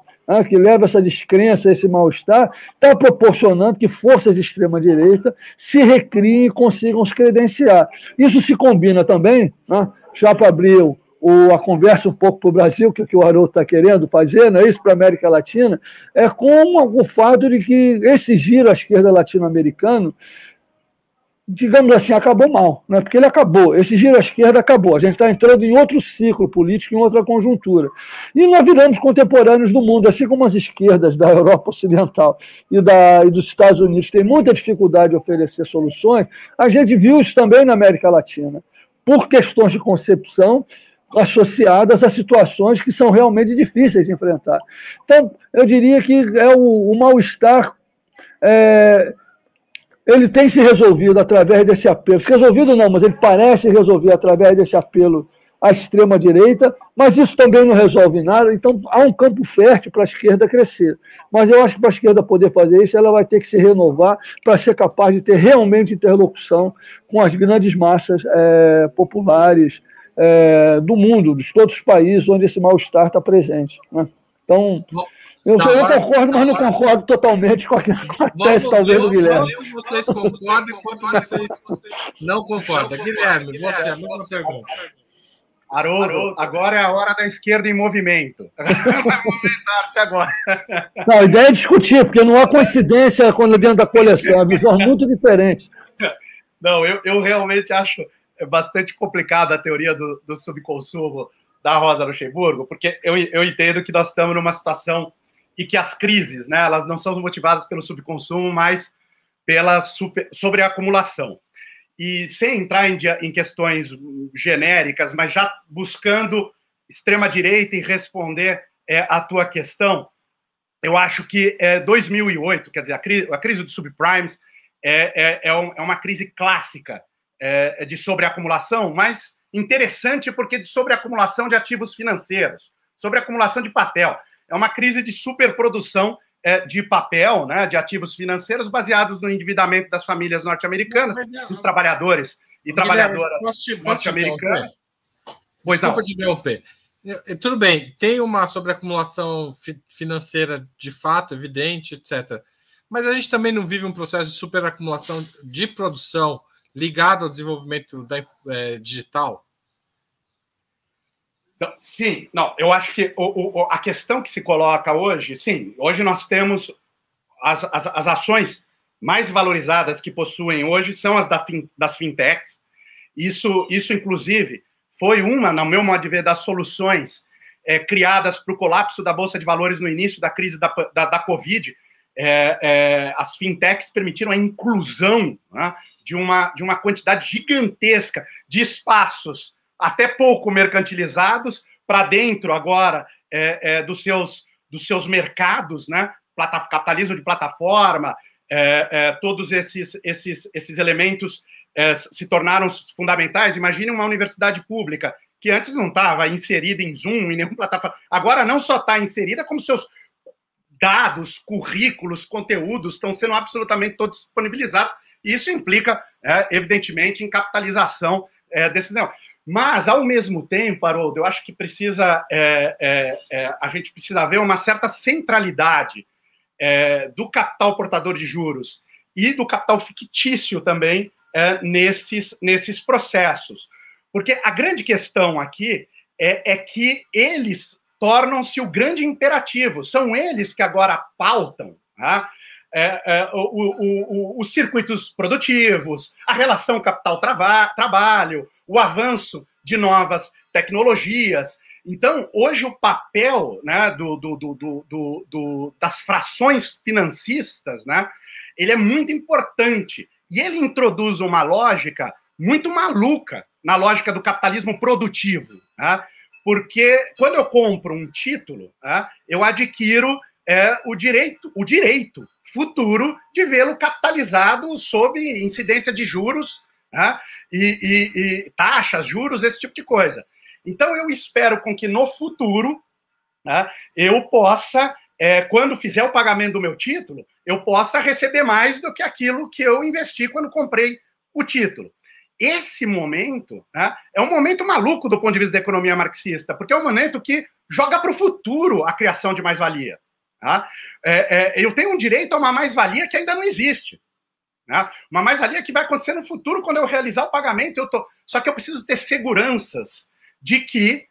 que leva essa descrença, esse mal-estar, está proporcionando que forças de extrema-direita se recriem e consigam se credenciar. Isso se combina também, já para abrir a conversa um pouco para o Brasil, que o Haroldo está querendo fazer, não é isso, para a América Latina, com o fato de que esse giro à esquerda latino-americano, digamos assim, acabou mal, né? Porque ele acabou, esse giro à esquerda acabou, a gente está entrando em outro ciclo político, em outra conjuntura. E nós viramos contemporâneos do mundo, assim como as esquerdas da Europa Ocidental e dos Estados Unidos têm muita dificuldade de oferecer soluções, a gente viu isso também na América Latina, por questões de concepção associadas a situações que são realmente difíceis de enfrentar. Então, eu diria que o mal-estar... ele tem se resolvido através desse apelo. Se resolvido não, mas ele parece resolver através desse apelo à extrema-direita, mas isso também não resolve nada, então há um campo fértil para a esquerda crescer. Mas eu acho que para a esquerda poder fazer isso, ela vai ter que se renovar para ser capaz de ter realmente interlocução com as grandes massas populares do mundo, de todos os países onde esse mal-estar está presente. Né? Então... Eu concordo, mas não concordo totalmente com a tese, talvez, do Guilherme. Quanto vocês concordam e quanto vocês não concordam. Guilherme, você, a mesma pergunta. Haroldo, agora é a hora da esquerda em movimento. Vai movimentar-se agora. Não, a ideia é discutir, porque não há coincidência quando dentro da coleção, é visões muito diferentes. Não, eu realmente acho bastante complicada a teoria do subconsumo da Rosa Luxemburgo, porque eu entendo que nós estamos numa situação e que as crises, né, elas não são motivadas pelo subconsumo, mas pela sobreacumulação. E sem entrar em questões genéricas, mas já buscando extrema-direita e responder a tua questão, eu acho que 2008, quer dizer, a crise dos subprimes é uma crise clássica de sobreacumulação, mas interessante porque de sobreacumulação de ativos financeiros, sobreacumulação de papel. É uma crise de superprodução de papel, né, de ativos financeiros baseados no endividamento das famílias norte-americanas, dos trabalhadores e trabalhadoras norte-americanas. Desculpa te interromper. Tudo bem, tem uma sobreacumulação financeira de fato, evidente, etc. Mas a gente também não vive um processo de superacumulação de produção ligado ao desenvolvimento digital? Sim, não, eu acho que a questão que se coloca hoje, sim, hoje nós temos as ações mais valorizadas que possuem hoje são as das fintechs. Isso inclusive, foi uma, no meu modo de ver, das soluções criadas para o colapso da Bolsa de Valores no início da crise da Covid. As fintechs permitiram a inclusão, né, de uma quantidade gigantesca de espaços até pouco mercantilizados para dentro agora dos seus mercados, né? Capitalismo de plataforma, todos esses elementos se tornaram fundamentais. Imagine uma universidade pública que antes não estava inserida em Zoom, em nenhuma plataforma. Agora não só está inserida, como seus dados, currículos, conteúdos estão sendo absolutamente todos disponibilizados. E isso implica, evidentemente, em capitalização desses negócios. Mas, ao mesmo tempo, Haroldo, eu acho que a gente precisa ver uma certa centralidade do capital portador de juros e do capital fictício também nesses processos. Porque a grande questão aqui é que eles tornam-se o grande imperativo. São eles que agora pautam, tá? Os circuitos produtivos, a relação capital-trabalho, o avanço de novas tecnologias. Então, hoje o papel, né, das frações financistas, né, ele é muito importante. E ele introduz uma lógica muito maluca na lógica do capitalismo produtivo. Né? Porque quando eu compro um título, eu adquiro o direito futuro de vê-lo capitalizado sob incidência de juros, né? e taxas, juros, esse tipo de coisa. Então, eu espero com que no futuro, né, eu possa, quando fizer o pagamento do meu título, eu possa receber mais do que aquilo que eu investi quando comprei o título. Esse momento, né, é um momento maluco do ponto de vista da economia marxista, porque é um momento que joga para o futuro a criação de mais-valia. Tá? Eu tenho um direito a uma mais-valia que ainda não existe. Né? Uma mais-valia que vai acontecer no futuro quando eu realizar o pagamento. Só que eu preciso ter seguranças de que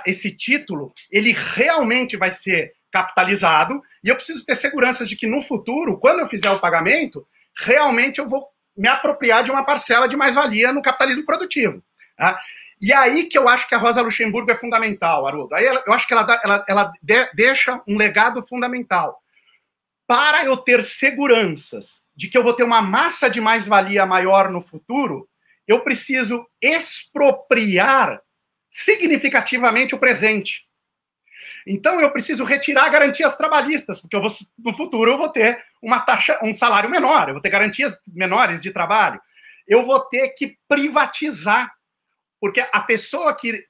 esse título ele realmente vai ser capitalizado, e eu preciso ter seguranças de que no futuro, quando eu fizer o pagamento, realmente eu vou me apropriar de uma parcela de mais-valia no capitalismo produtivo. Tá? E aí que eu acho que a Rosa Luxemburgo é fundamental, Haroldo. Aí eu acho que ela deixa um legado fundamental. Para eu ter seguranças de que eu vou ter uma massa de mais-valia maior no futuro, eu preciso expropriar significativamente o presente. Então, eu preciso retirar garantias trabalhistas, porque no futuro eu vou ter uma taxa, um salário menor, eu vou ter garantias menores de trabalho. Eu vou ter que privatizar, porque a pessoa que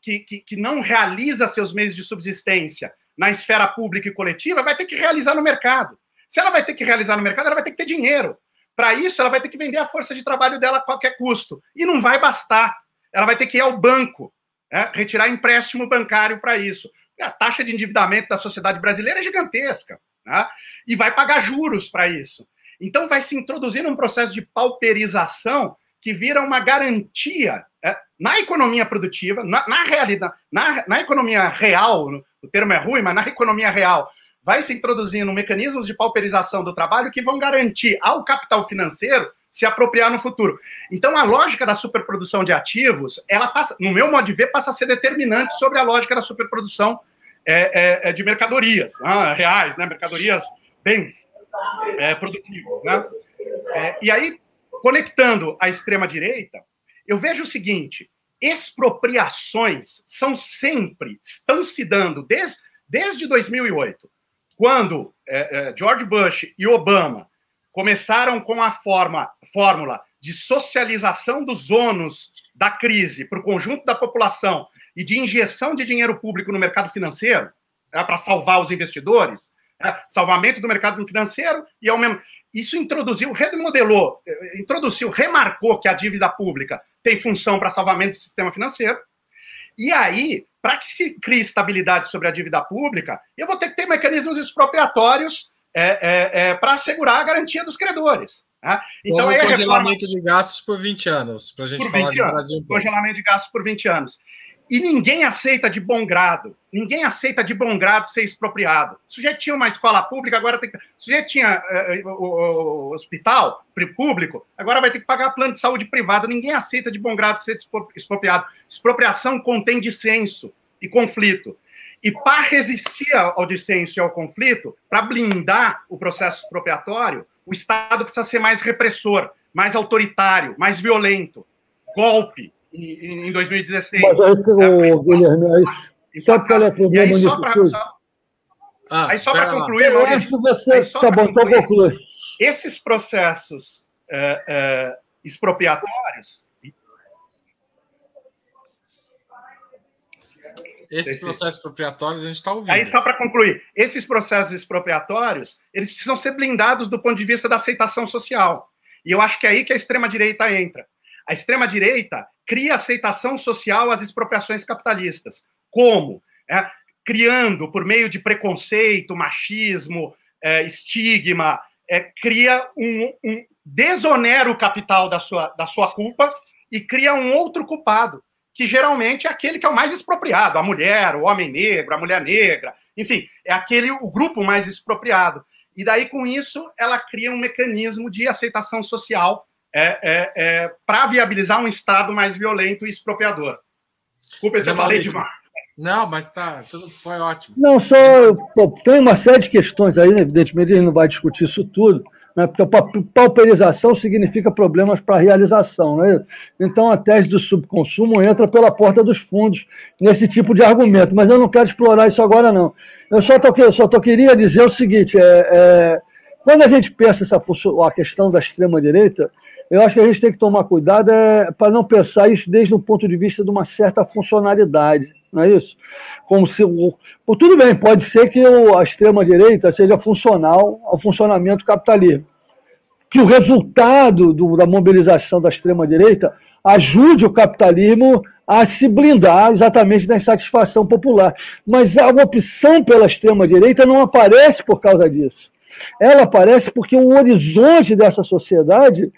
não realiza seus meios de subsistência na esfera pública e coletiva vai ter que realizar no mercado. Se ela vai ter que realizar no mercado, ela vai ter que ter dinheiro. Para isso, ela vai ter que vender a força de trabalho dela a qualquer custo. E não vai bastar. Ela vai ter que ir ao banco, retirar empréstimo bancário para isso. A taxa de endividamento da sociedade brasileira é gigantesca, né? E vai pagar juros para isso. Então, vai se introduzir um processo de pauperização que vira uma garantia na economia produtiva, na realidade, na economia real, o termo é ruim, mas na economia real, vai se introduzindo mecanismos de pauperização do trabalho que vão garantir ao capital financeiro se apropriar no futuro. Então, a lógica da superprodução de ativos, ela passa, no meu modo de ver, passa a ser determinante sobre a lógica da superprodução de mercadorias reais, né? Mercadorias, bens produtivos. Né? E aí, conectando a extrema-direita, eu vejo o seguinte: expropriações estão se dando desde 2008, quando George Bush e Obama começaram com a fórmula de socialização dos ônus da crise para o conjunto da população e de injeção de dinheiro público no mercado financeiro, para salvar os investidores, salvamento do mercado financeiro, e ao mesmo... Isso remarcou que a dívida pública tem função para salvamento do sistema financeiro, e aí, para que se crie estabilidade sobre a dívida pública, eu vou ter que ter mecanismos expropriatórios para assegurar a garantia dos credores. Né? Então, aí congelamento de gastos por 20 anos, para a gente falar de Brasil. Congelamento de gastos por 20 anos. E ninguém aceita de bom grado ser expropriado. O sujeito tinha uma escola pública, agora tem que... O sujeito tinha o hospital público, agora vai ter que pagar plano de saúde privado. Ninguém aceita de bom grado ser expropriado. Expropriação contém dissenso e conflito. E para resistir ao dissenso e ao conflito, para blindar o processo expropriatório, o Estado precisa ser mais repressor, mais autoritário, mais violento. Golpe. Em 2016. Mas aí, Guilherme, sabe qual é o problema nisso tudo? Aí só para concluir... Eu acho que você... Tá bom, então conclui. Esses processos expropriatórios... Esses processos expropriatórios a gente está ouvindo. Aí só para concluir, esses processos expropriatórios, eles precisam ser blindados do ponto de vista da aceitação social. E eu acho que é aí que a extrema-direita entra. A extrema-direita cria aceitação social às expropriações capitalistas. Como? Criando, por meio de preconceito, machismo, estigma, cria desonera o capital da sua culpa e cria um outro culpado, que geralmente é aquele que é o mais expropriado, a mulher, o homem negro, a mulher negra, enfim, o grupo mais expropriado. E daí, com isso, ela cria um mecanismo de aceitação social para viabilizar um Estado mais violento e expropriador. Desculpa se eu falei demais. Não, mas tudo foi ótimo. Não, tem uma série de questões aí, né? Evidentemente, a gente não vai discutir isso tudo, né? Porque a pauperização significa problemas para a realização. Né? Então, a tese do subconsumo entra pela porta dos fundos nesse tipo de argumento, mas eu não quero explorar isso agora, não. Eu só queria dizer o seguinte, quando a gente pensa a questão da extrema-direita, eu acho que a gente tem que tomar cuidado para não pensar isso desde um ponto de vista de uma certa funcionalidade, não é isso? Como se tudo bem, pode ser que a extrema-direita seja funcional ao funcionamento do capitalismo, que o resultado da mobilização da extrema-direita ajude o capitalismo a se blindar exatamente da insatisfação popular. Mas a opção pela extrema-direita não aparece por causa disso. Ela aparece porque o horizonte dessa sociedade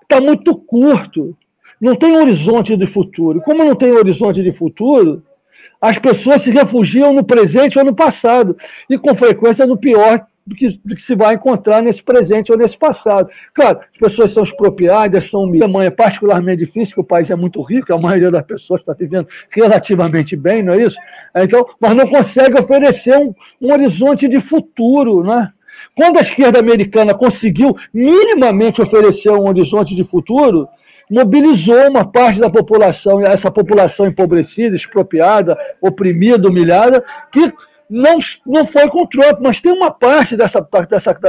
está muito curto, não tem horizonte de futuro. Como não tem horizonte de futuro, as pessoas se refugiam no presente ou no passado, e com frequência no pior do que se vai encontrar nesse presente ou nesse passado. Claro, as pessoas são expropriadas, são humilhadas, é particularmente difícil, porque o país é muito rico, a maioria das pessoas está vivendo relativamente bem, não é isso? Então, mas não consegue oferecer um horizonte de futuro, né? Quando a esquerda americana conseguiu minimamente oferecer um horizonte de futuro, mobilizou uma parte da população, essa população empobrecida, expropriada, oprimida, humilhada, que não foi com Trump, mas tem uma parte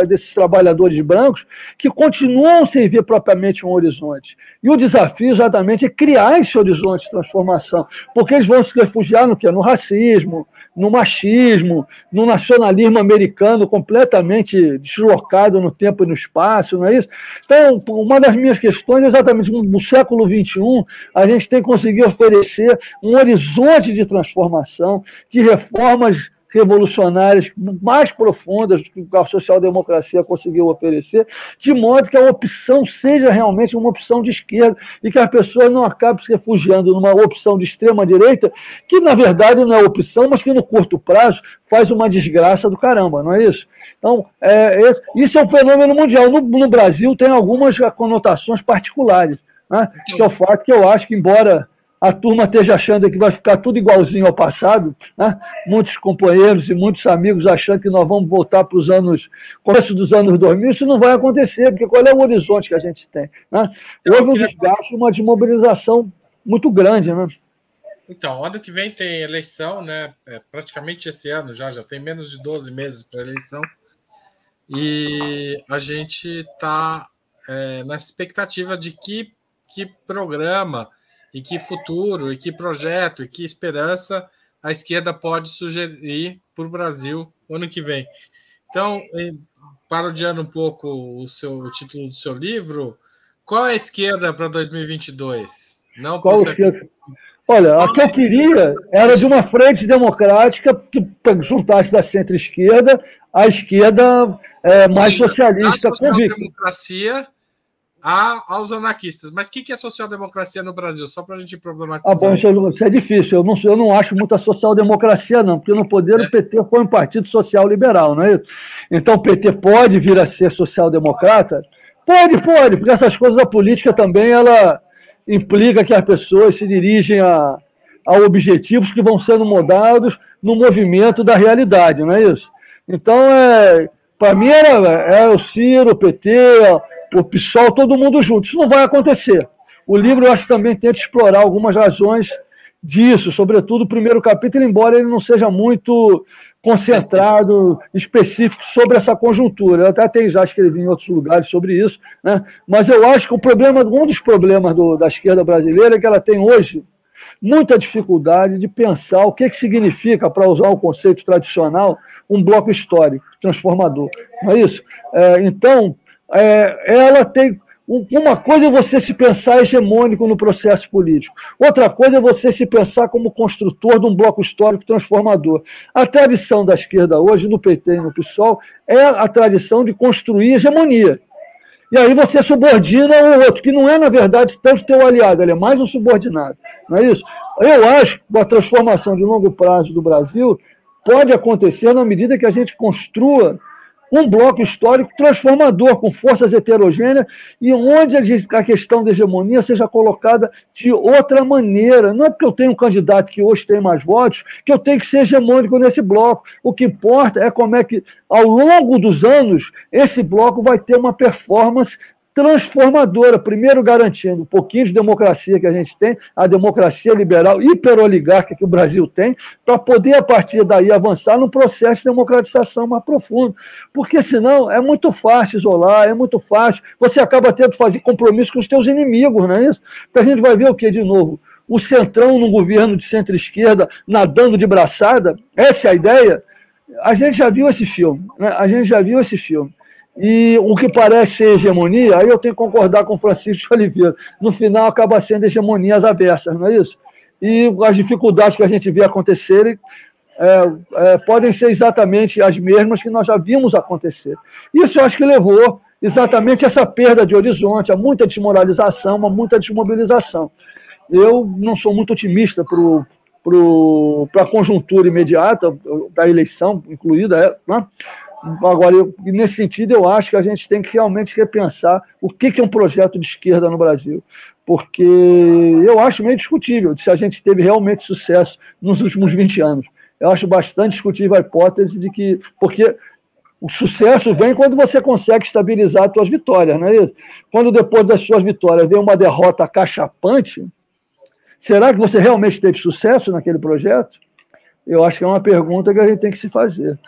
desses trabalhadores brancos que continuam sem ver propriamente um horizonte. E o desafio exatamente é criar esse horizonte de transformação, porque eles vão se refugiar no quê? No racismo, no machismo, no nacionalismo americano completamente deslocado no tempo e no espaço, não é isso? Então, uma das minhas questões é exatamente no século XXI, a gente tem que conseguir oferecer um horizonte de transformação, de reformas revolucionárias mais profundas do que a social-democracia conseguiu oferecer, de modo que a opção seja realmente uma opção de esquerda e que as pessoas não acabem se refugiando numa opção de extrema-direita, que, na verdade, não é opção, mas que, no curto prazo, faz uma desgraça do caramba, não é isso? Então, isso é um fenômeno mundial. No Brasil, tem algumas conotações particulares, né? Que é o fato que eu acho que, embora a turma esteja achando que vai ficar tudo igualzinho ao passado, né? Muitos companheiros e muitos amigos achando que nós vamos voltar para os começo dos anos 2000, isso não vai acontecer, porque qual é o horizonte que a gente tem, né? Houve um desgaste, uma desmobilização muito grande, né? Então, ano que vem tem eleição, né? Praticamente esse ano já tem menos de 12 meses para a eleição, e a gente está nessa expectativa de que programa e que futuro, e que projeto, e que esperança a esquerda pode sugerir para o Brasil ano que vem. Então, parodiando um pouco o título do seu livro, qual é a esquerda para 2022? Não qual esquerda? Olha, a que eu queria era de uma frente democrática que juntasse da centro-esquerda à esquerda mais socialista convicta. Democracia aos anarquistas. Mas o que é social-democracia no Brasil? Só para a gente problematizar. Bom, isso é difícil. Eu não acho muita social-democracia, não, porque no poder o PT foi um partido social-liberal, não é isso? Então o PT pode vir a ser social-democrata? Pode, porque essas coisas da política também, ela implica que as pessoas se dirigem a objetivos que vão sendo mudados no movimento da realidade, não é isso? Então, para mim, era o Ciro, o PT, o PSOL, todo mundo junto. Isso não vai acontecer. O livro, eu acho que também tenta explorar algumas razões disso, sobretudo o primeiro capítulo, embora ele não seja muito concentrado, específico sobre essa conjuntura. Eu até já escrevi em outros lugares sobre isso, né? Mas eu acho que um dos problemas da esquerda brasileira é que ela tem hoje muita dificuldade de pensar o que significa, para usar o conceito tradicional, um bloco histórico transformador. Não é isso? Então, ela tem... Uma coisa é você se pensar hegemônico no processo político. Outra coisa é você se pensar como construtor de um bloco histórico transformador. A tradição da esquerda hoje, no PT e no PSOL, é a tradição de construir hegemonia. E aí você subordina o outro, que não é, na verdade, tanto teu aliado, ele é mais um subordinado. Não é isso? Eu acho que a transformação de longo prazo do Brasil pode acontecer na medida que a gente construa um bloco histórico transformador, com forças heterogêneas, e onde a questão da hegemonia seja colocada de outra maneira. Não é porque eu tenho um candidato que hoje tem mais votos que eu tenho que ser hegemônico nesse bloco. O que importa é como é que, ao longo dos anos, esse bloco vai ter uma performance transformadora, primeiro garantindo um pouquinho de democracia que a gente tem, a democracia liberal hiperoligárquica que o Brasil tem, para poder, a partir daí, avançar num processo de democratização mais profundo. Porque, senão, é muito fácil isolar, é muito fácil, você acaba tendo que fazer compromisso com os teus inimigos, não é isso? Porque a gente vai ver o quê de novo? O Centrão num governo de centro-esquerda nadando de braçada? Essa é a ideia? A gente já viu esse filme, né? E o que parece ser hegemonia, aí eu tenho que concordar com o Francisco Oliveira, no final acaba sendo hegemonias avessas, não é isso? E as dificuldades que a gente vê acontecerem podem ser exatamente as mesmas que nós já vimos acontecer. Isso eu acho que levou exatamente a essa perda de horizonte, a muita desmoralização, a muita desmobilização. Eu não sou muito otimista para a conjuntura imediata, da eleição incluída, né? Agora, nesse sentido, eu acho que a gente tem que realmente repensar o que é um projeto de esquerda no Brasil, porque eu acho meio discutível se a gente teve realmente sucesso nos últimos 20 anos. Eu acho bastante discutível a hipótese de que... Porque o sucesso vem quando você consegue estabilizar as suas vitórias, não é isso? Quando depois das suas vitórias vem uma derrota acachapante, será que você realmente teve sucesso naquele projeto? Eu acho que é uma pergunta que a gente tem que se fazer.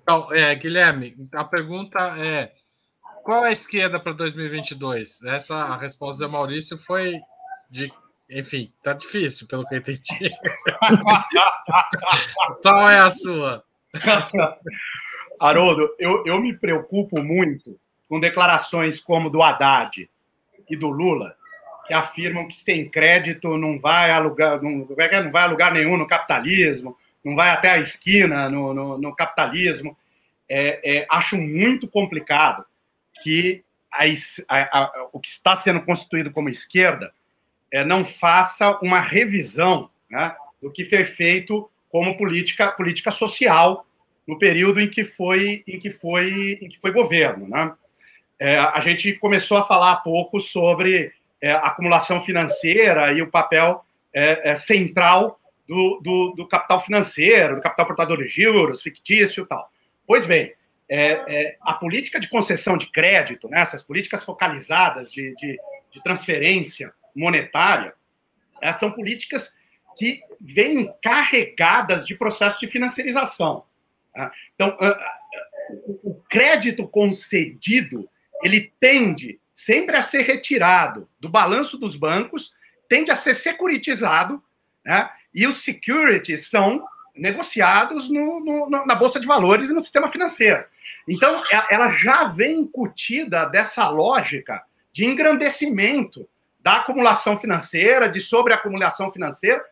Então, Guilherme, a pergunta é: qual é a esquerda para 2022? A resposta do Maurício foi de... Enfim, tá difícil, pelo que eu entendi. Qual é a sua? Haroldo, eu me preocupo muito com declarações como do Haddad e do Lula, que afirmam que sem crédito não vai a lugar nenhum no capitalismo, não vai até a esquina no capitalismo. Acho muito complicado que o que está sendo constituído como esquerda não faça uma revisão, né, do que foi feito como política social no período em que foi governo, né? A gente começou a falar há pouco sobre acumulação financeira e o papel central do capital financeiro, do capital portador de juros, fictício e tal. Pois bem, a política de concessão de crédito, né, essas políticas focalizadas de transferência monetária, são políticas que vêm carregadas de processo de financiarização. Tá? Então, o crédito concedido, ele tende sempre a ser retirado do balanço dos bancos, tende a ser securitizado, né? E os securities são negociados na Bolsa de Valores e no sistema financeiro. Então, ela já vem incutida dessa lógica de engrandecimento da acumulação financeira, de sobreacumulação financeira,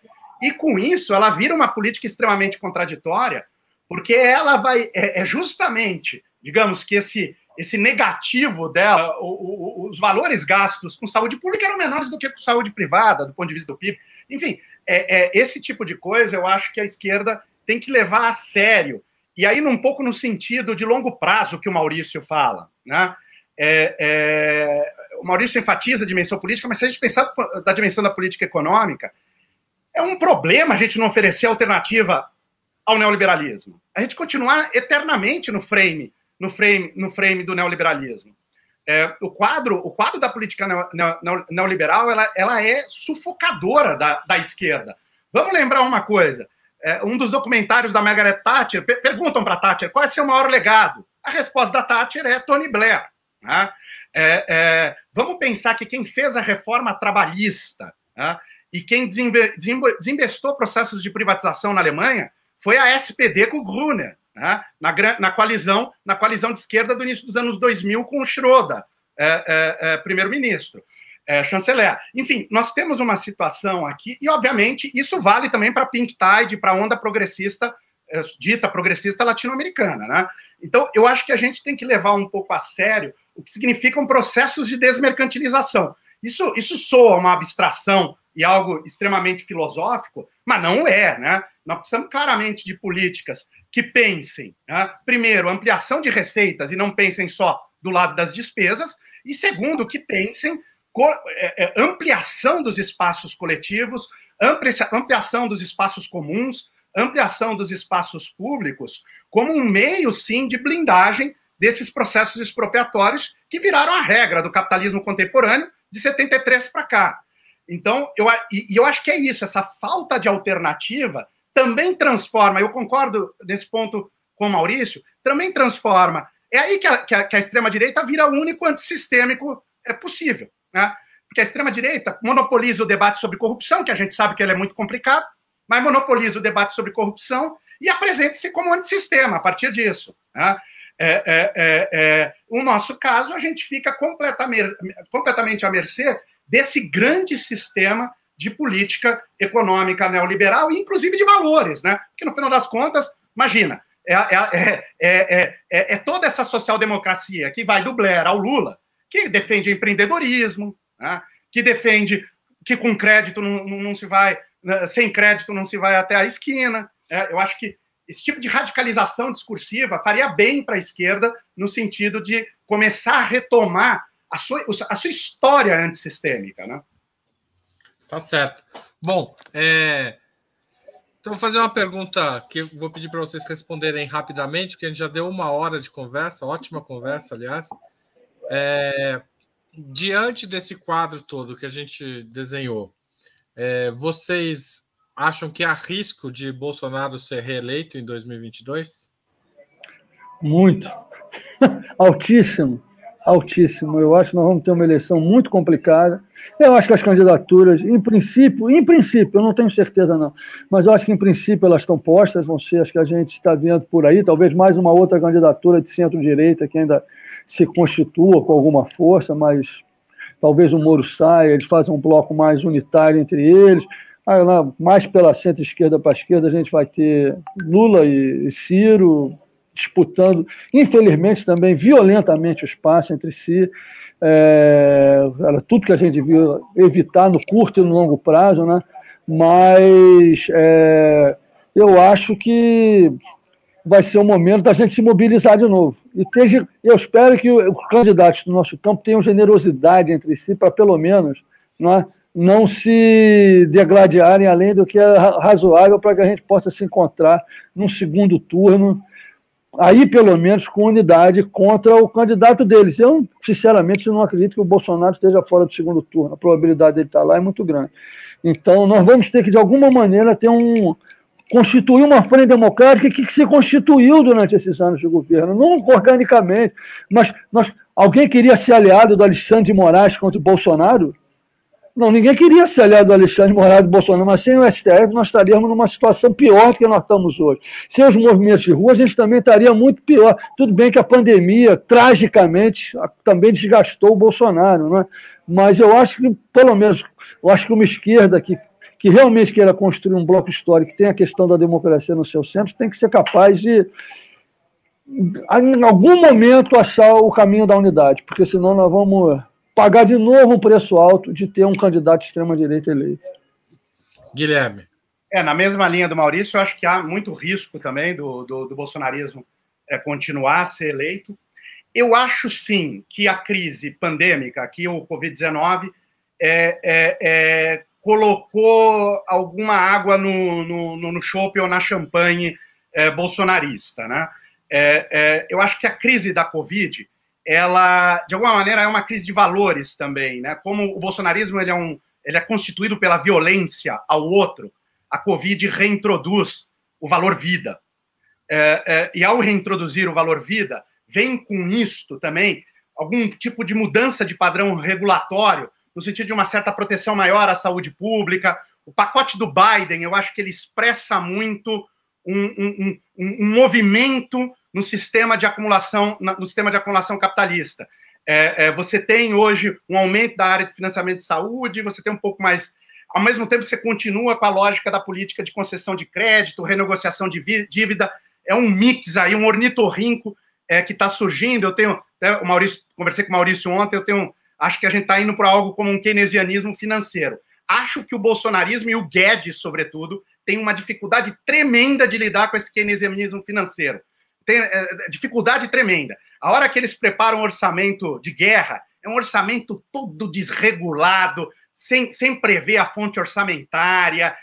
e com isso ela vira uma política extremamente contraditória, porque ela vai, justamente, digamos que esse negativo dela, os valores gastos com saúde pública eram menores do que com saúde privada, do ponto de vista do PIB. Enfim, esse tipo de coisa eu acho que a esquerda tem que levar a sério. E aí, um pouco no sentido de longo prazo que o Maurício fala, né? O Maurício enfatiza a dimensão política, mas se a gente pensar da dimensão da política econômica, é um problema a gente não oferecer alternativa ao neoliberalismo. A gente continuar eternamente no frame do neoliberalismo. O quadro da política neoliberal ela é sufocadora da esquerda. Vamos lembrar uma coisa. Um dos documentários da Margaret Thatcher, perguntam para Thatcher qual é seu maior legado. A resposta da Thatcher é Tony Blair. Né? Vamos pensar que quem fez a reforma trabalhista, né, e quem desinvestou processos de privatização na Alemanha foi a SPD com o Gruner, né, na coalizão de esquerda do início dos anos 2000 com o Schroeder, primeiro-ministro, chanceler. Enfim, nós temos uma situação aqui, e obviamente isso vale também para a Pink Tide, para a onda progressista, dita progressista latino-americana, né? Então, eu acho que a gente tem que levar um pouco a sério o que significam processos de desmercantilização. Isso soa uma abstração e algo extremamente filosófico, mas não é, né? Nós precisamos claramente de políticas que pensem, né, primeiro, ampliação de receitas e não pensem só do lado das despesas, e segundo, que pensem ampliação dos espaços coletivos, ampliação dos espaços comuns, ampliação dos espaços públicos, como um meio, sim, de blindagem desses processos expropriatórios que viraram a regra do capitalismo contemporâneo de 73 para cá. Então, eu acho que é isso, essa falta de alternativa também transforma, eu concordo nesse ponto com o Maurício, também transforma. É aí que a extrema-direita vira o único antissistêmico possível, né? Porque a extrema-direita monopoliza o debate sobre corrupção, que a gente sabe que ele é muito complicado, mas monopoliza o debate sobre corrupção e apresenta-se como antissistema a partir disso, né? No nosso caso, a gente fica completamente à mercê desse grande sistema de política econômica neoliberal e, inclusive, de valores, né? Porque, no final das contas, imagina, toda essa social-democracia que vai do Blair ao Lula, que defende empreendedorismo, né? Que defende que com crédito não se vai, sem crédito não se vai até a esquina. Eu acho que esse tipo de radicalização discursiva faria bem para a esquerda no sentido de começar a retomar a sua história antissistêmica, né? Tá certo. Bom, então vou fazer uma pergunta que eu vou pedir para vocês responderem rapidamente, porque a gente já deu 1 hora de conversa, ótima conversa, aliás. Diante desse quadro todo que a gente desenhou, vocês acham que há risco de Bolsonaro ser reeleito em 2022? Muito. Altíssimo. Altíssimo. Eu acho que nós vamos ter uma eleição muito complicada. Eu acho que as candidaturas, em princípio, eu não tenho certeza não, mas eu acho que em princípio elas estão postas, vão ser as que a gente está vendo por aí, talvez mais uma outra candidatura de centro-direita que ainda se constitua com alguma força, mas talvez o Moro saia, eles fazem um bloco mais unitário entre eles, Mais pela centro-esquerda para a esquerda, a gente vai ter Lula e Ciro disputando, infelizmente também violentamente, o espaço entre si. Era tudo que a gente devia evitar no curto e no longo prazo, né? Mas eu acho que vai ser o momento da gente se mobilizar de novo. Eu espero que os candidatos do nosso campo tenham generosidade entre si para, pelo menos, não se degladiarem além do que é razoável para que a gente possa se encontrar num segundo turno, aí, pelo menos, com unidade contra o candidato deles. Eu, sinceramente, não acredito que o Bolsonaro esteja fora do segundo turno. A probabilidade dele estar lá é muito grande. Então, nós vamos ter que, de alguma maneira, constituir uma frente democrática que se constituiu durante esses anos de governo, não organicamente, mas alguém queria ser aliado do Alexandre de Moraes contra o Bolsonaro? Não, ninguém queria ser aliado do Alexandre de Moraes e do Bolsonaro, mas sem o STF nós estaríamos numa situação pior do que nós estamos hoje. Sem os movimentos de rua, a gente também estaria muito pior. Tudo bem que a pandemia, tragicamente, também desgastou o Bolsonaro, né? Mas eu acho que, pelo menos, uma esquerda que realmente queira construir um bloco histórico que tenha a questão da democracia no seu centro, tem que ser capaz de, em algum momento, achar o caminho da unidade, porque senão nós vamos pagar de novo um preço alto de ter um candidato de extrema-direita eleito. Guilherme. Na mesma linha do Maurício, eu acho que há muito risco também do bolsonarismo continuar a ser eleito. Eu acho, sim, que a crise pandêmica, que o Covid-19, colocou alguma água no chope ou na champanhe bolsonarista, né? Eu acho que a crise da Covid, ela, de alguma maneira, é uma crise de valores também, né? Como o bolsonarismo ele é constituído pela violência ao outro, a Covid reintroduz o valor vida. E ao reintroduzir o valor vida, vem com isto também algum tipo de mudança de padrão regulatório, no sentido de uma certa proteção maior à saúde pública. O pacote do Biden, eu acho que ele expressa muito um movimento no sistema de acumulação capitalista. Você tem hoje um aumento da área de financiamento de saúde, você tem um pouco mais... Ao mesmo tempo, você continua com a lógica da política de concessão de crédito, renegociação de dívida. É um mix aí, um ornitorrinco que está surgindo. Conversei com o Maurício ontem, acho que a gente está indo para algo como um keynesianismo financeiro. Acho que o bolsonarismo e o Guedes, sobretudo, têm uma dificuldade tremenda de lidar com esse keynesianismo financeiro. Tem dificuldade tremenda. A hora que eles preparam um orçamento de guerra, é um orçamento todo desregulado, sem prever a fonte orçamentária.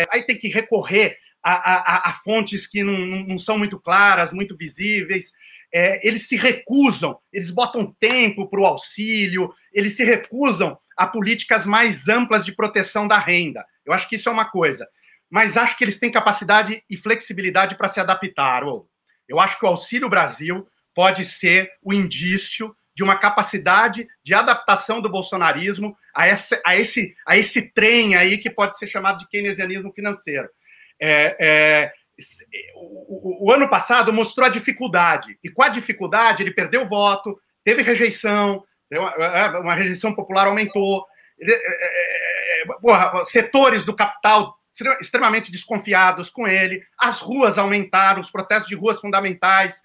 Aí tem que recorrer a fontes que não são muito claras, muito visíveis. Eles se recusam, eles botam tempo para o auxílio, eles se recusam a políticas mais amplas de proteção da renda. Eu acho que isso é uma coisa. Mas acho que eles têm capacidade e flexibilidade para se adaptar. Eu acho que o Auxílio Brasil pode ser o indício de uma capacidade de adaptação do bolsonarismo a esse trem aí que pode ser chamado de keynesianismo financeiro. O ano passado mostrou a dificuldade, e com a dificuldade ele perdeu voto, teve rejeição, uma rejeição popular aumentou, setores do capital extremamente desconfiados com ele, as ruas aumentaram, os protestos de ruas fundamentais,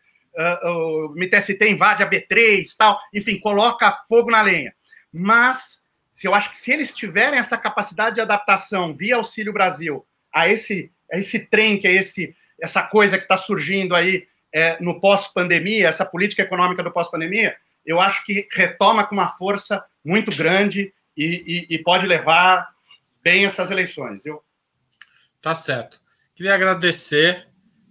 o MTST invade a B3, tal, enfim, coloca fogo na lenha. Mas eu acho que se eles tiverem essa capacidade de adaptação via Auxílio Brasil a esse trem, que é essa coisa que está surgindo aí no pós-pandemia, essa política econômica do pós-pandemia, eu acho que retoma com uma força muito grande e pode levar bem essas eleições. Tá certo. Queria agradecer,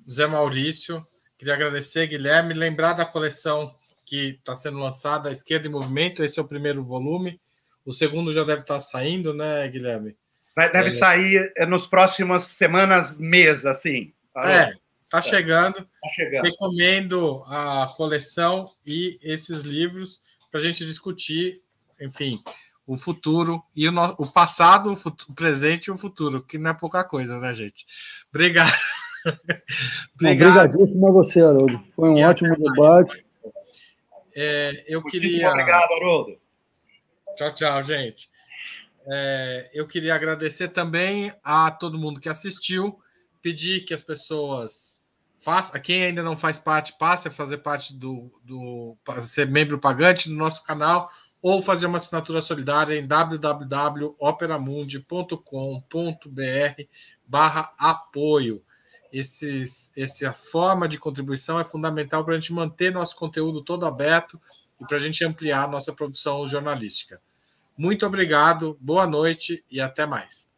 José Maurício, queria agradecer, Guilherme, lembrar da coleção que está sendo lançada, Esquerda em Movimento, esse é o primeiro volume, o segundo já deve estar saindo, né, Guilherme? Deve sair nas próximas semanas, mês, assim. Tá chegando. Tá chegando. Recomendo a coleção e esses livros para a gente discutir, enfim, o futuro e o passado, o presente e o futuro, que não é pouca coisa, né, gente? Obrigado. Obrigadíssimo a você, Haroldo. Foi um ótimo debate. Eu queria... Obrigado, Haroldo. Tchau, gente. Eu queria agradecer também a todo mundo que assistiu, pedir que as pessoas façam, quem ainda não faz parte, passe a fazer parte ser membro pagante do nosso canal, ou fazer uma assinatura solidária em www.operamundi.com.br/apoio. Essa forma de contribuição é fundamental para a gente manter nosso conteúdo todo aberto e para a gente ampliar nossa produção jornalística. Muito obrigado, boa noite e até mais.